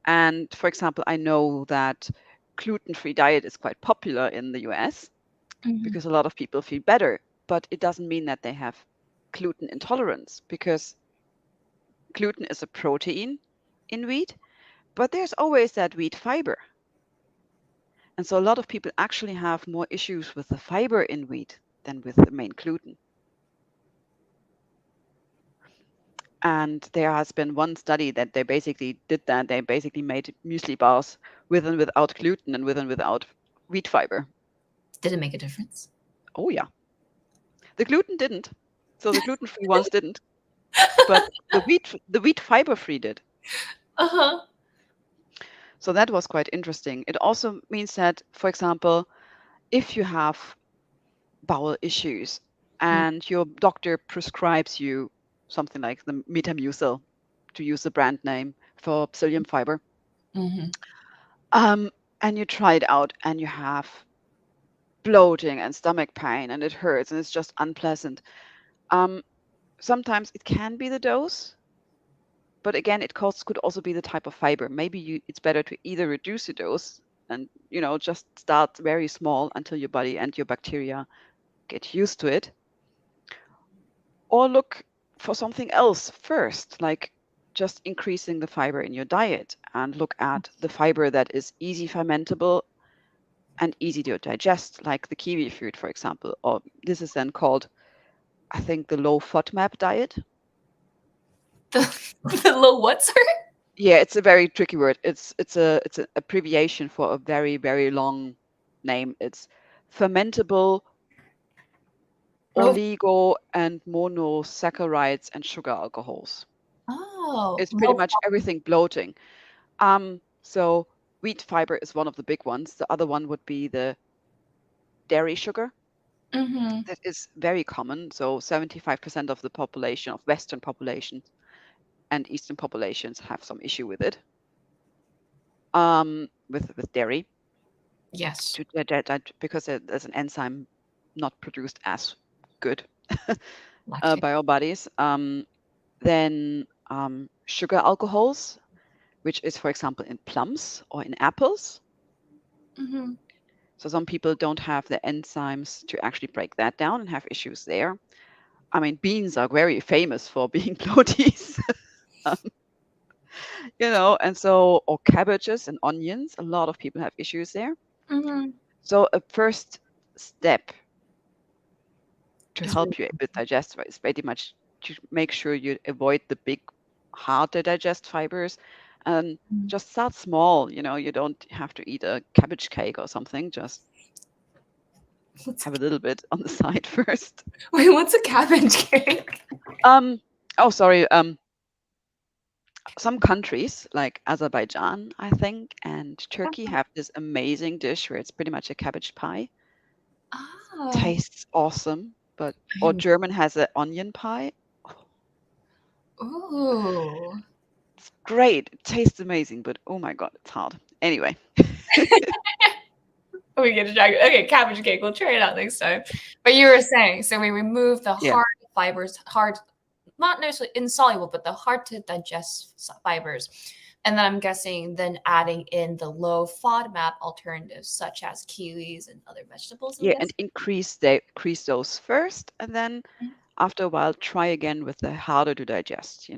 And for example, I know that gluten-free diet is quite popular in the US because a lot of people feel better, but it doesn't mean that they have gluten intolerance, because gluten is a protein in wheat, but there's always that wheat fiber. And so a lot of people actually have more issues with the fiber in wheat than with the main gluten. And there has been one study that they basically did that. They basically made muesli bars with and without gluten and with and without wheat fiber. Did it make a difference? Oh, yeah. The gluten didn't. So the gluten-free ones didn't. But the wheat fiber-free did. So that was quite interesting. It also means that, for example, if you have bowel issues and your doctor prescribes you something like the Metamucil, to use the brand name, for psyllium fiber, and you try it out and you have bloating and stomach pain and it hurts and it's just unpleasant. Sometimes it can be the dose, but again, could also be the type of fiber. Maybe it's better to either reduce the dose and just start very small until your body and your bacteria get used to it, or look for something else first, like just increasing the fiber in your diet and look at the fiber that is easy fermentable and easy to digest, like the kiwi fruit, for example. Or this is then called, I think, the low FODMAP diet. The low what, sir? Yeah, it's a very tricky word. It's an abbreviation for a very, very long name. It's fermentable oligo and monosaccharides and sugar alcohols. Oh, It's pretty much everything bloating. So wheat fiber is one of the big ones. The other one would be the dairy sugar. Mm-hmm. That is very common. So 75% of the population, of Western populations and Eastern populations, have some issue with it. With dairy. Yes. Because there's an enzyme not produced as good Lactate. by our bodies. Then sugar alcohols, which is, for example, in plums or in apples. Mm-hmm. So some people don't have the enzymes to actually break that down and have issues there. I mean, beans are very famous for being bloaties. And so, or cabbages and onions, a lot of people have issues there. Mm-hmm. So a first step to It's help you with digest is pretty much to make sure you avoid the big, hard to digest fibers and just start small. You don't have to eat a cabbage cake or something. Just have a little bit on the side first. Wait, what's a cabbage cake? Oh, sorry. Some countries like Azerbaijan, I think, and Turkey have this amazing dish where it's pretty much a cabbage pie. Oh. Tastes awesome, or German has an onion pie. Ooh. It's great. It tastes amazing, but oh my god, it's hard. Anyway. We get distracted. Okay, cabbage cake. We'll try it out next time. But you were saying, so we remove the hard fibers, not necessarily insoluble, but the hard to digest fibers. And then I'm guessing then adding in the low FODMAP alternatives such as kiwis and other vegetables. Yeah, and increase those first, and then after a while try again with the harder to digest.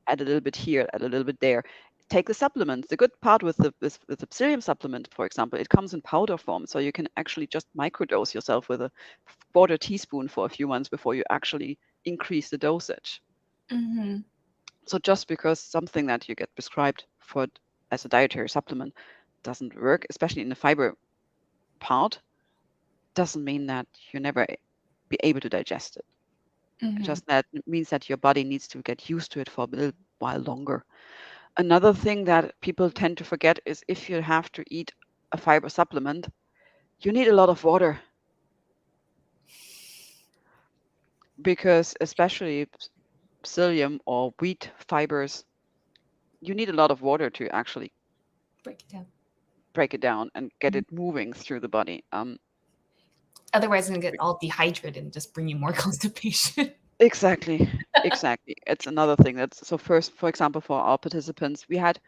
Add a little bit here, add a little bit there. Take the supplements. The good part with the psyllium supplement, for example, it comes in powder form, so you can actually just microdose yourself with a quarter teaspoon for a few months before you actually increase the dosage. So just because something that you get prescribed for as a dietary supplement doesn't work, especially in the fiber part, doesn't mean that you never be able to digest it. Just that means that your body needs to get used to it for a little while longer. Another thing that people tend to forget is if you have to eat a fiber supplement, you need a lot of water. Because especially psyllium or wheat fibers, you need a lot of water to actually break it down and get it moving through the body. Otherwise, it's going to get all dehydrated and just bring you more constipation. Exactly. It's another thing so first, for example, for our participants, we had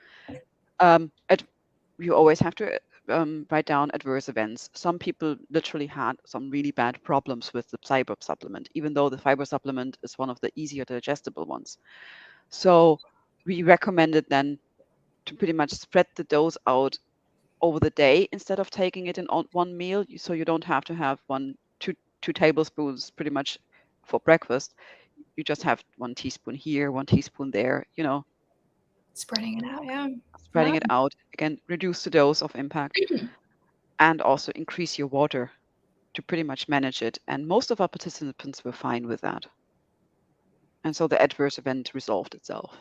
you always have to write down adverse events. Some people literally had some really bad problems with the fiber supplement, even though the fiber supplement is one of the easier digestible ones. So we recommended then to pretty much spread the dose out over the day instead of taking it in one meal, so you don't have to have two tablespoons pretty much for breakfast. You just have 1 teaspoon here, 1 teaspoon there, Spreading it out, yeah. Spreading it out. Again, reduce the dose of impact and also increase your water to pretty much manage it. And most of our participants were fine with that. And so the adverse event resolved itself.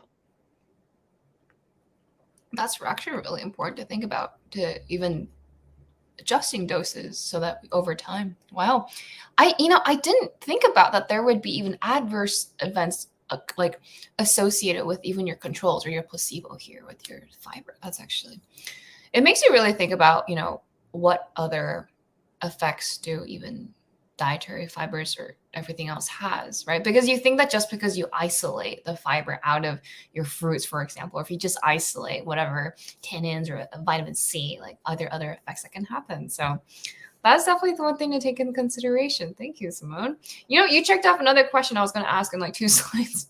That's actually really important to think about, to even adjusting doses so that over time. Wow. I didn't think about that there would be even adverse events like associated with even your controls or your placebo here with your fiber. That's actually, it makes you really think about, what other effects do even dietary fibers or everything else has, right? Because you think that just because you isolate the fiber out of your fruits, for example, or if you just isolate whatever tannins or vitamin C, like other effects that can happen. So that's definitely the one thing to take into consideration. Thank you, Simone. You checked off another question I was going to ask in like 2 slides.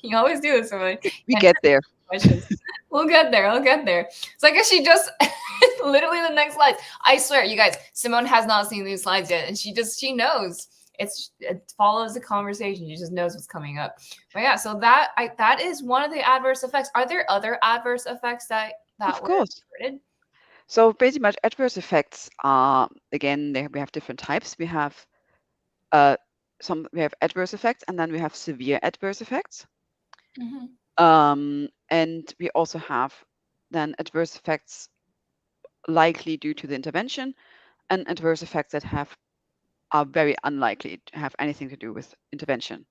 You always do this, Simone. We get there. Questions. We'll get there. I'll get there. So I guess she just literally the next slides. I swear, you guys, Simone has not seen these slides yet, and she knows. It follows the conversation. She just knows what's coming up. But yeah, so that is one of the adverse effects. Are there other adverse effects that Of were course. reported? So pretty much adverse effects are, again, we have different types. We have adverse effects, and then we have severe adverse effects. And we also have then adverse effects likely due to the intervention, and adverse effects that are very unlikely to have anything to do with intervention.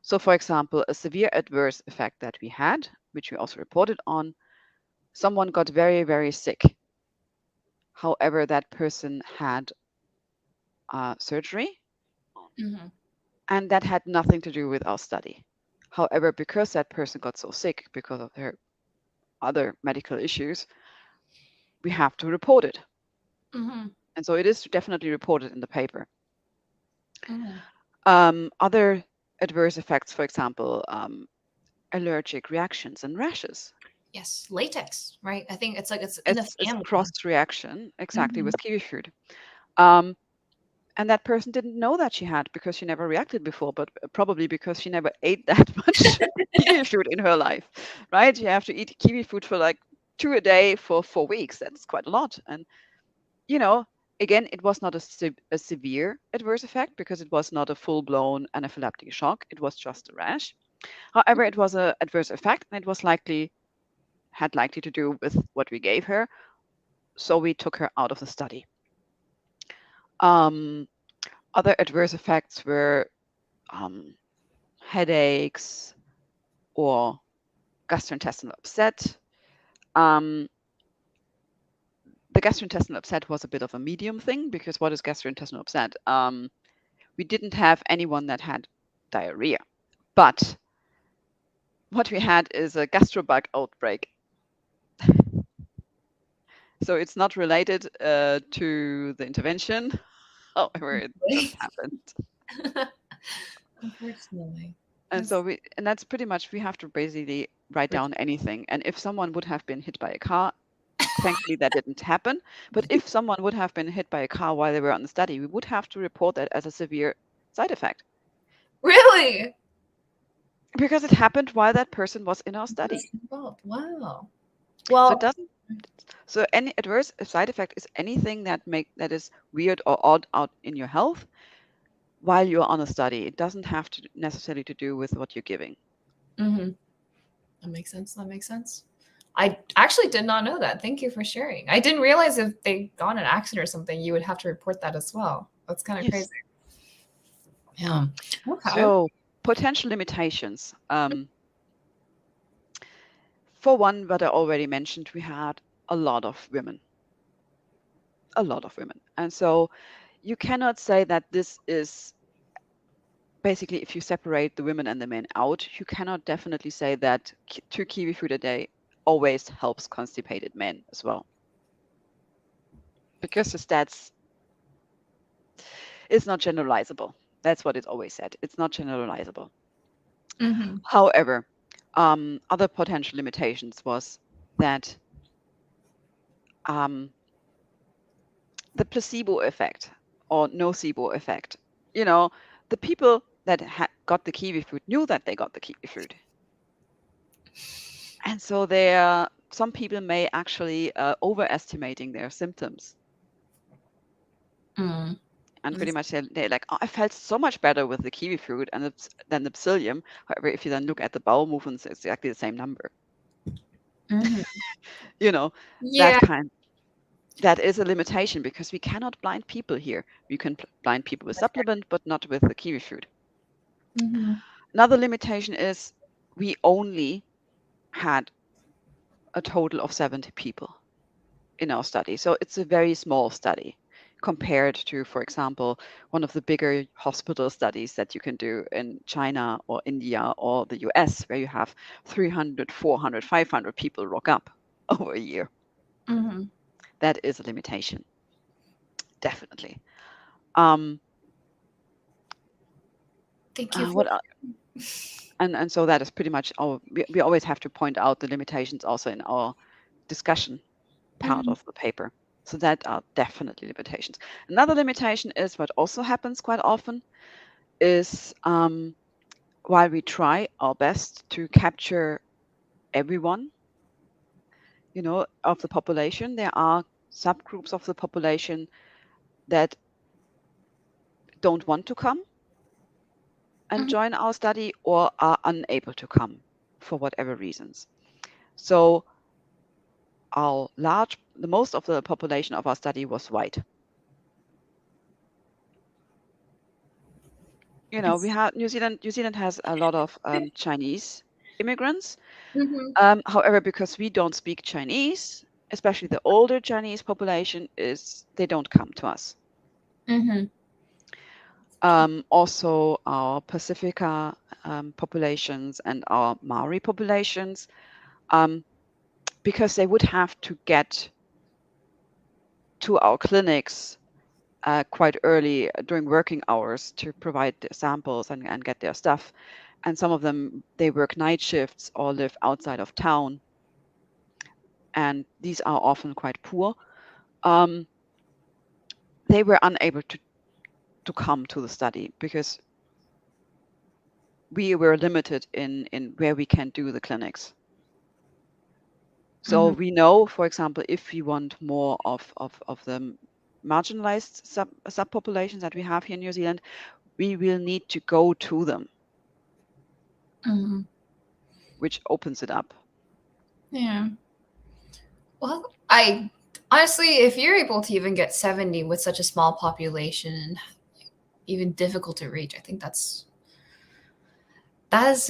So, for example, a severe adverse effect that we had, which we also reported on, someone got very, very sick. However, that person had surgery, and that had nothing to do with our study. However, because that person got so sick because of their other medical issues, we have to report it. And so it is definitely reported in the paper. Other adverse effects, for example, allergic reactions and rashes. Yes, latex, right? I think it's in the It's family. cross-reaction, exactly, with kiwifruit. And that person didn't know that she had because she never reacted before, but probably because she never ate that much kiwifruit in her life, right? You have to eat kiwifruit for like 2 a day for 4 weeks. That's quite a lot. And, again, it was not a severe adverse effect because it was not a full-blown anaphylactic shock. It was just a rash. However, it was an adverse effect, and it was likely to do with what we gave her. So we took her out of the study. Other adverse effects were headaches or gastrointestinal upset. The gastrointestinal upset was a bit of a medium thing because what is gastrointestinal upset? We didn't have anyone that had diarrhea, but what we had is a gastrobug outbreak. So it's not related to the intervention. However, it just happened. Unfortunately. And that's pretty much, we have to basically write down anything. And if someone would have been hit by a car, thankfully that didn't happen. But if someone would have been hit by a car while they were on the study, we would have to report that as a severe side effect. Really? Because it happened while that person was in our study. Wow. Well, so any adverse side effect is anything that is weird or odd out in your health while you're on a study. It doesn't have to necessarily to do with what you're giving. That makes sense. I actually did not know that. Thank you for sharing. I didn't realize if they got in an accident or something, you would have to report that as well. That's kind of crazy. Yeah. Okay. So potential limitations. For one, what I already mentioned, we had a lot of women. And so you cannot say that this is basically, if you separate the women and the men out, you cannot definitely say that 2 kiwifruit a day always helps constipated men as well. Because the stats is not generalizable. That's what it's always said. It's not generalizable. However, other potential limitations was that the placebo effect or nocebo effect. The people that got the kiwifruit knew that they got the kiwifruit. And so some people may actually overestimating their symptoms. And pretty much they're like, oh, I felt so much better with the kiwifruit than the psyllium. However, if you then look at the bowel movements, it's exactly the same number. That is a limitation because we cannot blind people here. We can blind people with supplement, but not with the kiwifruit. Another limitation is we only had a total of 70 people in our study. So it's a very small study compared to, for example, one of the bigger hospital studies that you can do in China or India or the US, where you have 300, 400, 500 people rock up over a year. That is a limitation. Definitely. Thank you. And so that is pretty much we always have to point out the limitations also in our discussion part Mhm. of the paper. So that are definitely limitations. Another limitation is what also happens quite often is while we try our best to capture everyone, of the population, there are subgroups of the population that don't want to come and Mhm. join our study or are unable to come for whatever reasons. So the most of the population of our study was white. We It's have New Zealand has a lot of Chinese immigrants. Mhm. However, because we don't speak Chinese, especially the older Chinese population, they don't come to us. Mhm. Also, our Pacifica populations and our Maori populations, um, because they would have to get to our clinics quite early during working hours to provide the samples and get their stuff. And some of them, they work night shifts or live outside of town. And these are often quite poor. Um, they were unable to come to the study because we were limited in where we can do the clinics. So Mhm. we know, for example, if we want more of the marginalized subpopulations that we have here in New Zealand, we will need to go to them, Mhm. which opens it up. Yeah. Well, I honestly, if you're able to even get 70 with such a small population and even difficult to reach, I think that is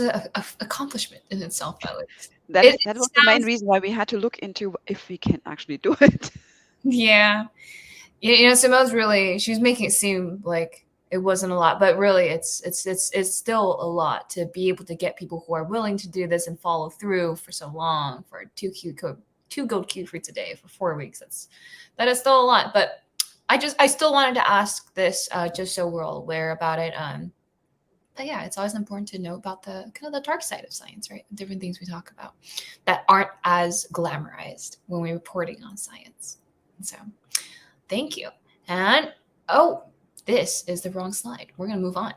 a accomplishment in itself. At least That it was the main sounds. reason why we had to look into if we can actually do it. Yeah. Simone's really she's making it seem like it wasn't a lot, but really it's still a lot to be able to get people who are willing to do this and follow through for so long for two gold Kiwifruits a day for 4 weeks. That is still a lot, but I still wanted to ask this just so we're all aware about it. But yeah, it's always important to know about the kind of the dark side of science, right? Different things we talk about that aren't as glamorized when we're reporting on science. So thank you. And oh, this is the wrong slide. We're going to move on.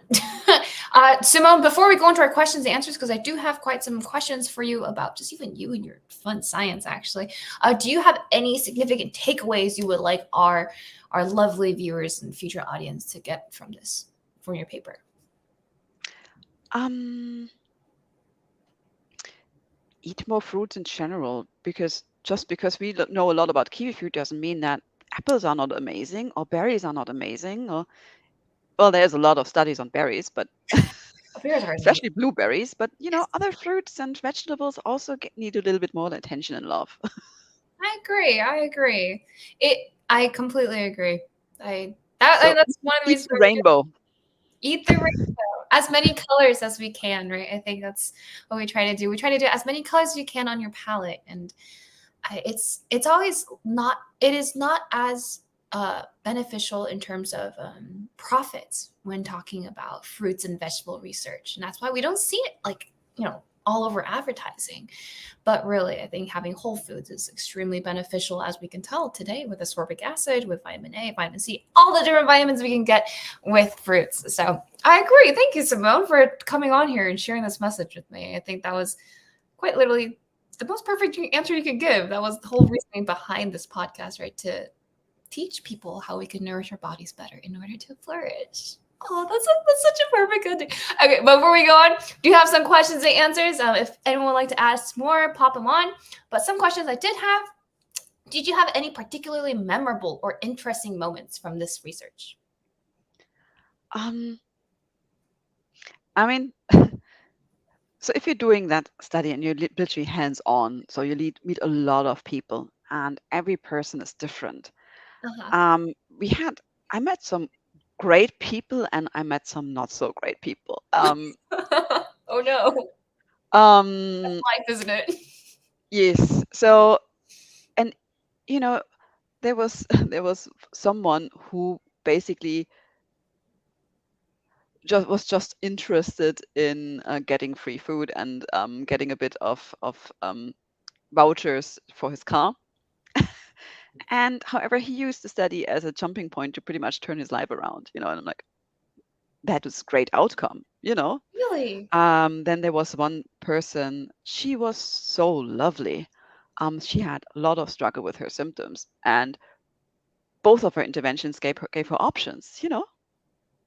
Simone, before we go into our questions and answers, because I do have quite some questions for you about just even you and your fun science, actually. Do you have any significant takeaways you would like our lovely viewers and future audience to get from this, from your paper? Um, eat more fruits in general, because just because we know a lot about kiwi fruit doesn't mean that apples are not amazing or berries are not amazing. Or well, there's a lot of studies on berries, but Bears are amazing. especially blueberries. But Yes, other fruits and vegetables also need a little bit more attention and love. I agree. I agree. I completely agree. So That's one of the eat reasons the why we do rainbow. eat the as many colors as we can, right? I think that's what we try to do. We try to do as many colors as you can on your palette, and it's always not. It is not as beneficial in terms of profits when talking about fruits and vegetable research, and that's why we don't see it like all over advertising. But really, I think having whole foods is extremely beneficial, as we can tell today with ascorbic acid, with vitamin A, vitamin C, all the different vitamins we can get with fruits. So I agree. Thank you, Simone, for coming on here and sharing this message with me. I think that was quite literally the most perfect answer you could give. That was the whole reasoning behind this podcast, right? To teach people how we can nourish our bodies better in order to flourish. Oh, that's such a perfect ending. Okay, before we go on, do you have some questions and answers? If anyone would like to ask more, pop them on. But some questions I did have. Did you have any particularly memorable or interesting moments from this research? Um, I mean, so if you're doing that study and you're literally hands-on, so you meet a lot of people, and every person is different. Uh-huh. We had I met some great people and I met some not so great people. Oh no, Um, life, isn't it? yes. So, and you know, there was there was someone who basically just interested in getting free food and getting a bit of vouchers for his car. And however, he used the study as a jumping point to pretty much turn his life around, and I'm like, that was a great outcome, Really? Then there was one person, she was so lovely. She had a lot of struggle with her symptoms, and both of her interventions gave her options,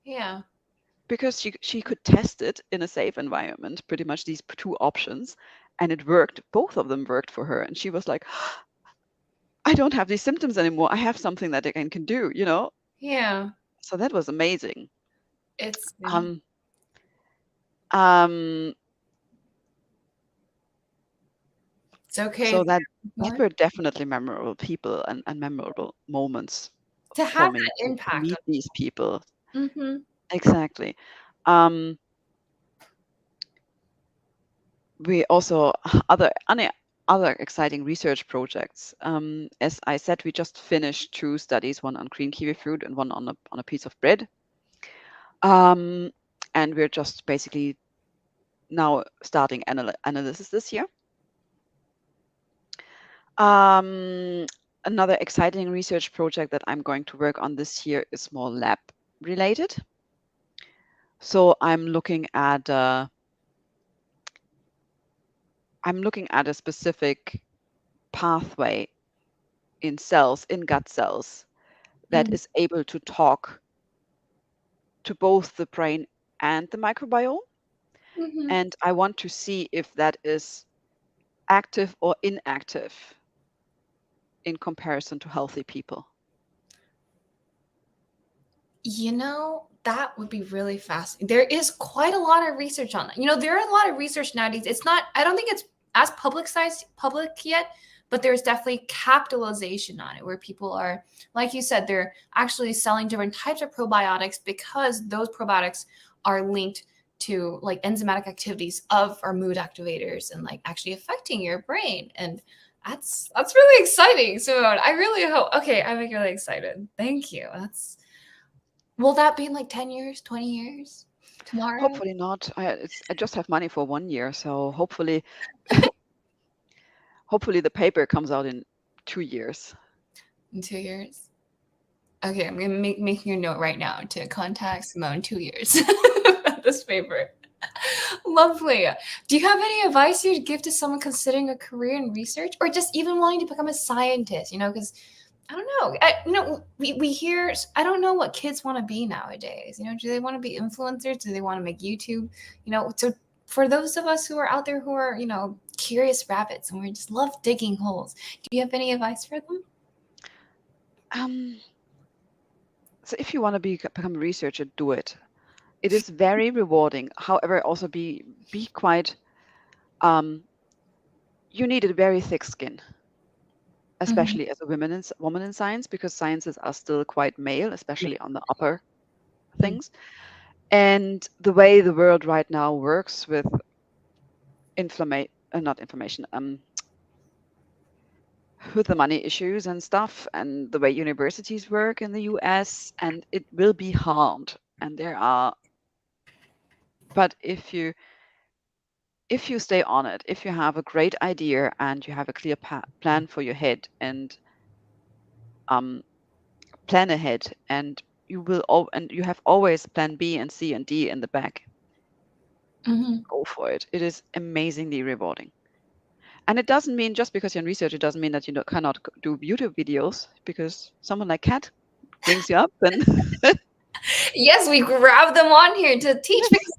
Yeah. because she could test it in a safe environment, pretty much these two options, and it worked. Both of them worked for her, and she was like, I don't have these symptoms anymore. I have something that I can do. Yeah. So that was amazing. It's Um, um, it's okay so if that you that want were definitely memorable people and memorable moments to for have me that to impact meet these people. on. Mm-hmm. Exactly. Um, we also other exciting research projects. As I said, we just finished two studies, one on green kiwi fruit and one on a piece of bread. And we're just basically now starting analysis this year. Another exciting research project that I'm going to work on this year is more lab related. So I'm looking at a specific pathway in cells, in gut cells, that is able to talk to both the brain and the microbiome. Mm-hmm. And I want to see if that is active or inactive in comparison to healthy people. That would be really fascinating. There is quite a lot of research on that. There are a lot of research nowadays. I don't think it's as public yet, but there's definitely capitalization on it where people are, like you said, they're actually selling different types of probiotics because those probiotics are linked to like enzymatic activities of our mood activators and like actually affecting your brain. And that's really exciting. So I really hope, okay, I'm like really excited. Thank you. Will that be in like 10 years, 20 years? Tomorrow? Hopefully not. I just have money for 1 year, so hopefully the paper comes out in 2 years. In 2 years? Okay, I'm gonna making a note right now to contact Simone in 2 years about this paper. Lovely. Do you have any advice you'd give to someone considering a career in research or just even wanting to become a scientist? Because I don't know. We hear, I don't know what kids want to be nowadays. Do they want to be influencers? Do they want to make YouTube? So for those of us who are out there who are, curious rabbits and we just love digging holes, do you have any advice for them? So if you want to become a researcher, do it. It is very rewarding. However, also be quite. You need a very thick skin, especially as a woman in science, because sciences are still quite male, especially on the upper things. And the way the world right now works with not information, with the money issues and stuff, and the way universities work in the US, and it will be hard. And but if you stay on it, if you have a great idea and you have a clear plan for your head and plan ahead, and you have always plan B and C and D in the back, go for it. It is amazingly rewarding. And it doesn't mean just because you're in research, it doesn't mean that you cannot do YouTube videos, because someone like Kat brings you up and Yes, we grab them on here to teach because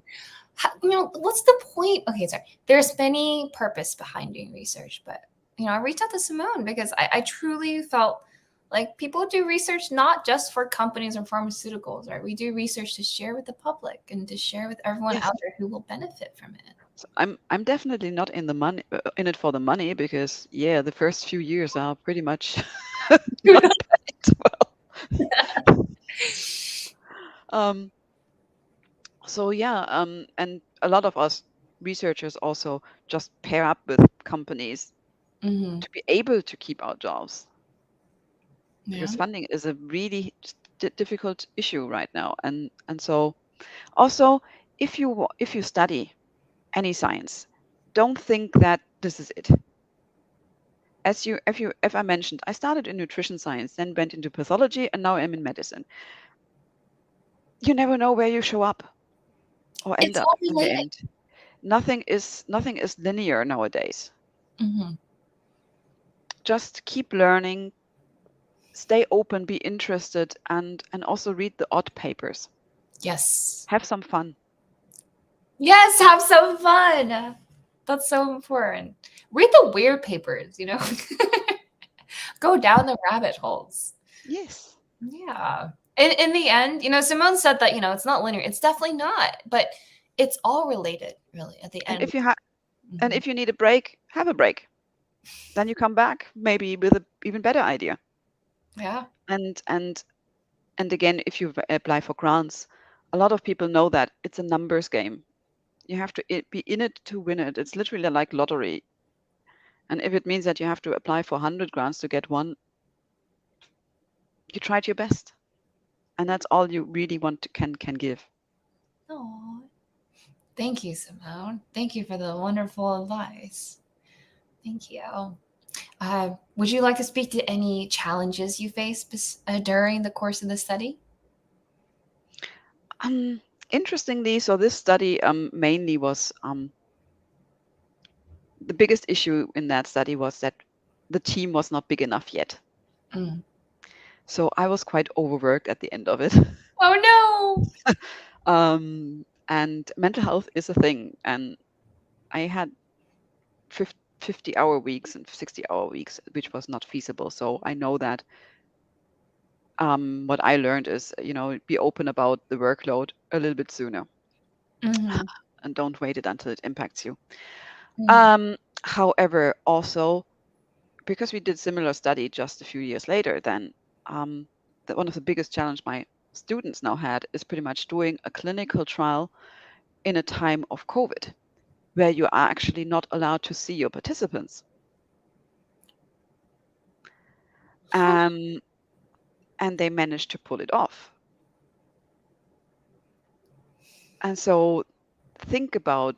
what's the point? Okay, sorry. There's many purpose behind doing research, but I reached out to Simone because I truly felt like people do research not just for companies or pharmaceuticals, right? We do research to share with the public and to share with everyone yes. out there who will benefit from it. So I'm definitely not in it for the money, because the first few years are pretty much not paid well. Um, so and a lot of us researchers also just pair up with companies to be able to keep our jobs, Yeah. because funding is a really difficult issue right now, and so Also, if you study any science, don't think that this is it. If I mentioned, I started in nutrition science, then went into pathology, and now I'm in medicine. You never know where you show up or end It's up all in the related. end. Nothing is linear nowadays. Hmm. Just keep learning, stay open, be interested, and also read the odd papers. Yes. Have some fun. Yes, have some fun. That's so important. Read the weird papers, Go down the rabbit holes. Yes. Yeah. In the end, Simone said that, it's not linear. It's definitely not, but it's all related, really, at the And end. if you have and Mhm. if you need a break, have a break. Then you come back maybe with an even better idea. Yeah. And and and again, if you apply for grants, a lot of people know that it's a numbers game. You have to be in it to win it. It's literally like lottery. And if it means that you have to apply for 100 grants to get one, you tried your best. And that's all you really want to can give. Oh, thank you, Simone. Thank you for the wonderful advice. Thank you. Would you like to speak to any challenges you faced during the course of the study? Um, Interestingly, so this study mainly was the biggest issue in that study was that the team was not big enough yet. Mm. So I was quite overworked at the end of it. Oh And mental health is a thing. And I had 50-hour weeks and 60-hour weeks, which was not feasible. So I know that what I learned is, be open about the workload a little bit sooner no. Hmm. and don't wait it until it impacts you. Hmm. However, also because we did similar study just a few years later, then that one of the biggest challenge my students now had is pretty much doing a clinical trial in a time of COVID, where you are actually not allowed to see your participants. Huh. Um, and they managed to pull it off. And so think about,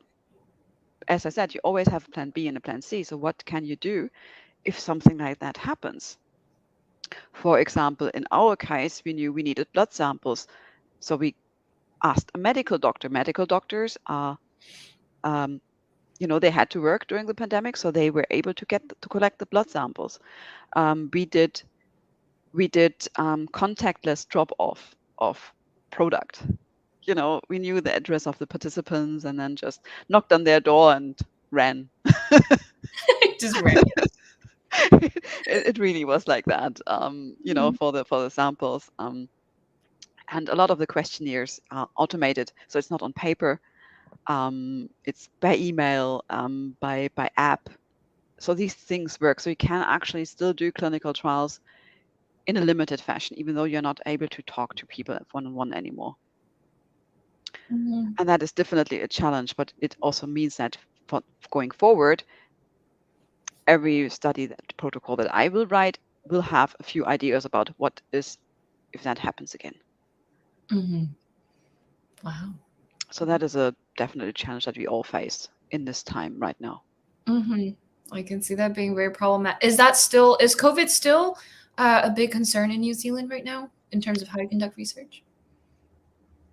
as I said, you always have a plan B and a plan C. So what can you do if something like that happens? For example, in our case, we knew we needed blood samples. So we asked a medical doctor. Medical doctors are, um, they had to work during the pandemic, so they were able to collect the blood samples. We did contactless drop off of product. We knew the address of the participants and then just knocked on their door and ran. Just ran. It really was like that, Mhm. for the samples. And a lot of the questionnaires are automated, so it's not on paper. It's by email, by app. So these things work. So you can actually still do clinical trials in a limited fashion, even though you're not able to talk to people one-on-one anymore. Mhm. And that is definitely a challenge, but it also means that for going forward, every study that protocol that I will write will have a few ideas about what is if that happens again. Mhm. Wow. So that is a definitely challenge that we all face in this time right now. Mhm. I can see that being very problematic. Is COVID still a big concern in New Zealand right now in terms of how you conduct research?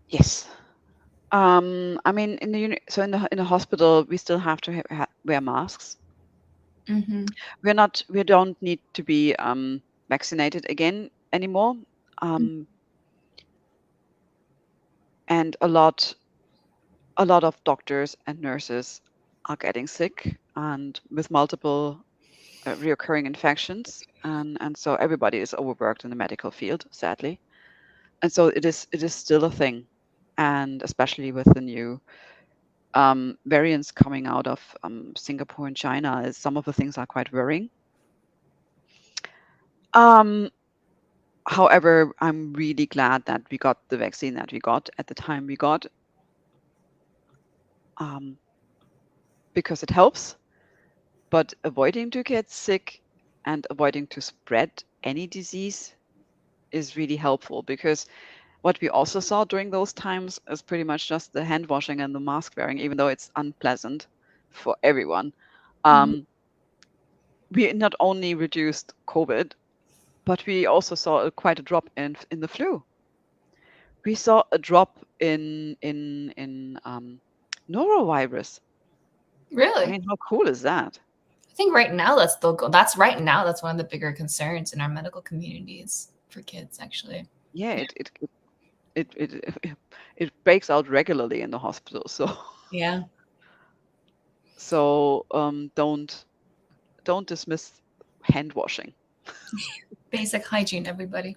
Yes. I mean, in the hospital, we still have to wear masks. Mhm. We don't need to be vaccinated again anymore. Um, and a lot of doctors and nurses are getting sick and with multiple reoccurring infections, and so everybody is overworked in the medical field, sadly. And so it is still a thing, and especially with the new variants coming out of Singapore and China, some of the things are quite worrying. Um, However, I'm really glad that we got the vaccine that we got at the time we got, um, because it helps. But avoiding to get sick and avoiding to spread any disease is really helpful, because What we also saw during those times is pretty much just the hand washing and the mask wearing, even though it's unpleasant for everyone. Mhm. Um, we not only reduced COVID, but we also saw quite a drop in the flu. We saw a drop in norovirus. I Really? mean, how cool is that? I think right now that's still go. That's right now. That's one of the bigger concerns in our medical communities for kids, actually. Yeah, it breaks out regularly in the hospital. So Yeah. don't dismiss hand washing. Basic hygiene, everybody.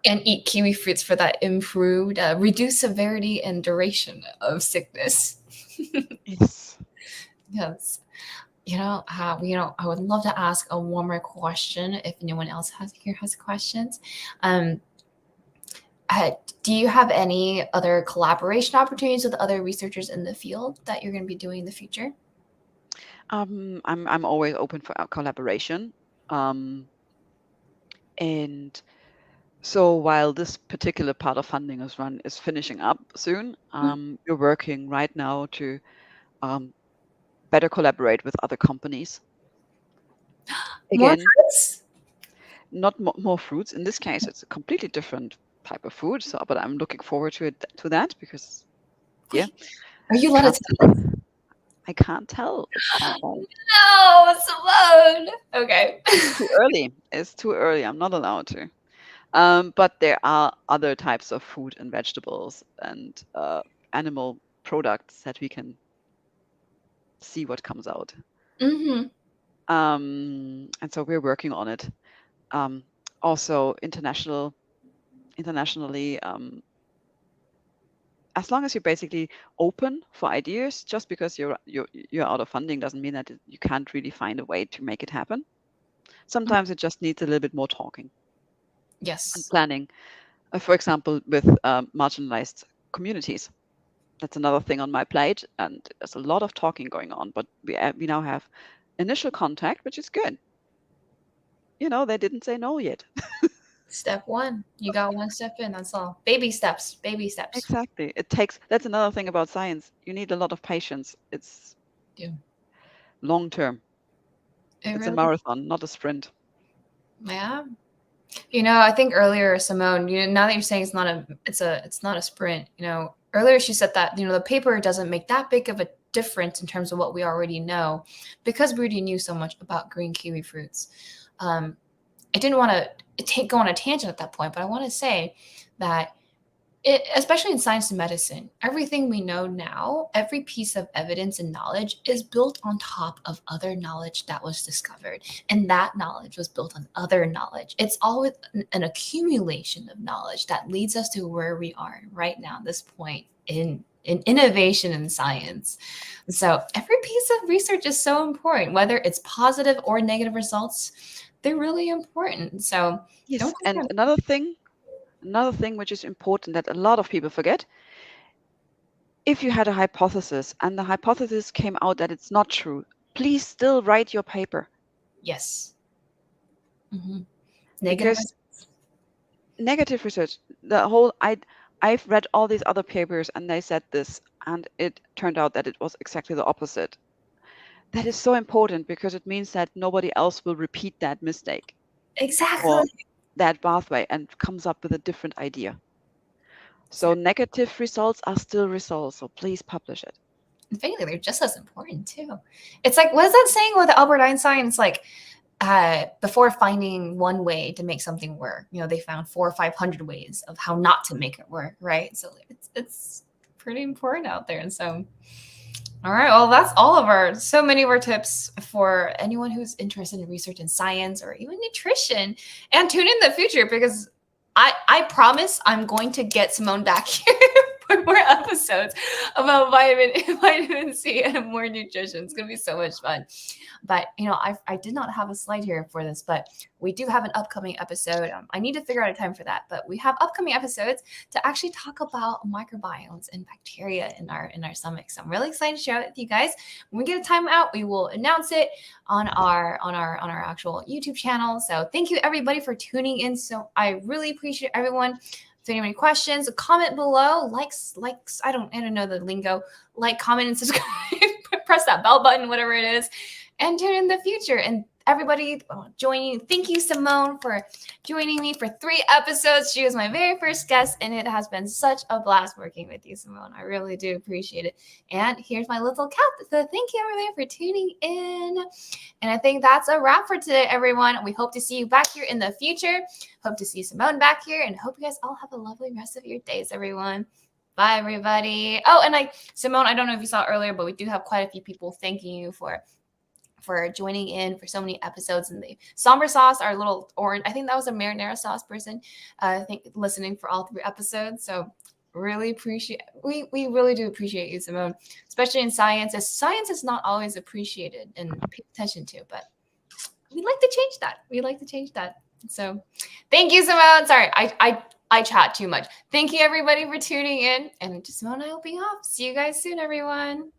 And eat kiwi fruits for that improved, reduced severity and duration of sickness. Yes. Yes. I would love to ask a one more question if anyone else has questions. Um, uh, do you have any other collaboration opportunities with other researchers in the field that you're going to be doing in the future? I'm always open for collaboration. And so while this particular part of funding is finishing up soon, we're working right now to um, better collaborate with other companies. More Again, fruits? not more fruits. In this case, it's a completely different type of food. So, but I'm looking forward to that because yeah, Are you allowed can't to tell us? I can't tell. It's not right. No, Simone. Okay. It's too early. It's too early. I'm not allowed to. But there are other types of fruit and vegetables and animal products that we can see what comes out. Mm-hmm. And so we're working on it. Um, Also, internationally, as long as you're basically open for ideas, just because you're out of funding doesn't mean that you can't really find a way to make it happen. Sometimes it just needs a little bit more talking and Yes. planning. For example, with marginalized communities. That's another thing on my plate, and there's a lot of talking going on. But we now have initial contact, which is good. They didn't say no yet. Step one. You got one step in. That's all. Baby steps. Baby steps. Exactly. That's another thing about science. You need a lot of patience. It's Do. long term. It It's a really. marathon, not a sprint. Yeah. I think earlier, Simone, now that you're saying it's not a sprint, earlier she said that, the paper doesn't make that big of a difference in terms of what we already know because we already knew so much about green kiwi fruits. I didn't want to go on a tangent at that point, but I want to say that especially in science and medicine, everything we know now, every piece of evidence and knowledge is built on top of other knowledge that was discovered. And that knowledge was built on other knowledge. It's always an accumulation of knowledge that leads us to where we are right now, this point in innovation in science. So every piece of research is so important, whether it's positive or negative results, they're really important. So don't Yes, and discount. another thing which is important that a lot of people forget, if you had a hypothesis and the hypothesis came out that it's not true, please still write your paper Yes. Mhm. Negative. because negative research, I've read all these other papers and they said this and it turned out that it was exactly the opposite. That is so important because it means that nobody else will repeat that mistake or Exactly. that pathway and comes up with a different idea. So negative results are still results, so please publish it. And frankly, they're just as important too. It's like, what is that saying with Albert Einstein? It's like, before finding one way to make something work, they found 400 or 500 ways of how not to make it work, right? So it's pretty important out there. And so, all right, well, that's so many of our tips for anyone who's interested in research in science or even nutrition. And tune in the future because I promise I'm going to get Simone back here for more episodes about vitamin C and more nutrition. It's gonna be so much fun. But I did not have a slide here for this, but we do have an upcoming episode. I need to figure out a time for that, but we have upcoming episodes to actually talk about microbiomes and bacteria in our stomach. So I'm really excited to share it with you guys. When we get a time out, we will announce it on our actual YouTube channel. So thank you everybody for tuning in. So I really appreciate everyone If you have any questions, comment below. Likes. I don't know the lingo. Like, comment, and subscribe. Press that bell button, whatever it is, and tune in the future. And everybody joining. Thank you, Simone, for joining me for 3 episodes. She was my very first guest, and it has been such a blast working with you, Simone. I really do appreciate it. And here's my little cat. So thank you, everybody, for tuning in. And I think that's a wrap for today, everyone. We hope to see you back here in the future. Hope to see Simone back here, and hope you guys all have a lovely rest of your days, everyone. Bye, everybody. Oh, and Simone, I don't know if you saw earlier, but we do have quite a few people thanking you for joining in for so many episodes. And the somber sauce, our little orange, I think that was a marinara sauce person, I think, listening for all 3 episodes. So really appreciate, we really do appreciate you, Simone, especially in science, as science is not always appreciated and paid attention to, but we'd like to change that. We'd like to change that. So thank you, Simone. Sorry, I chat too much. Thank you, everybody, for tuning in. And Simone and I will be off. See you guys soon, everyone.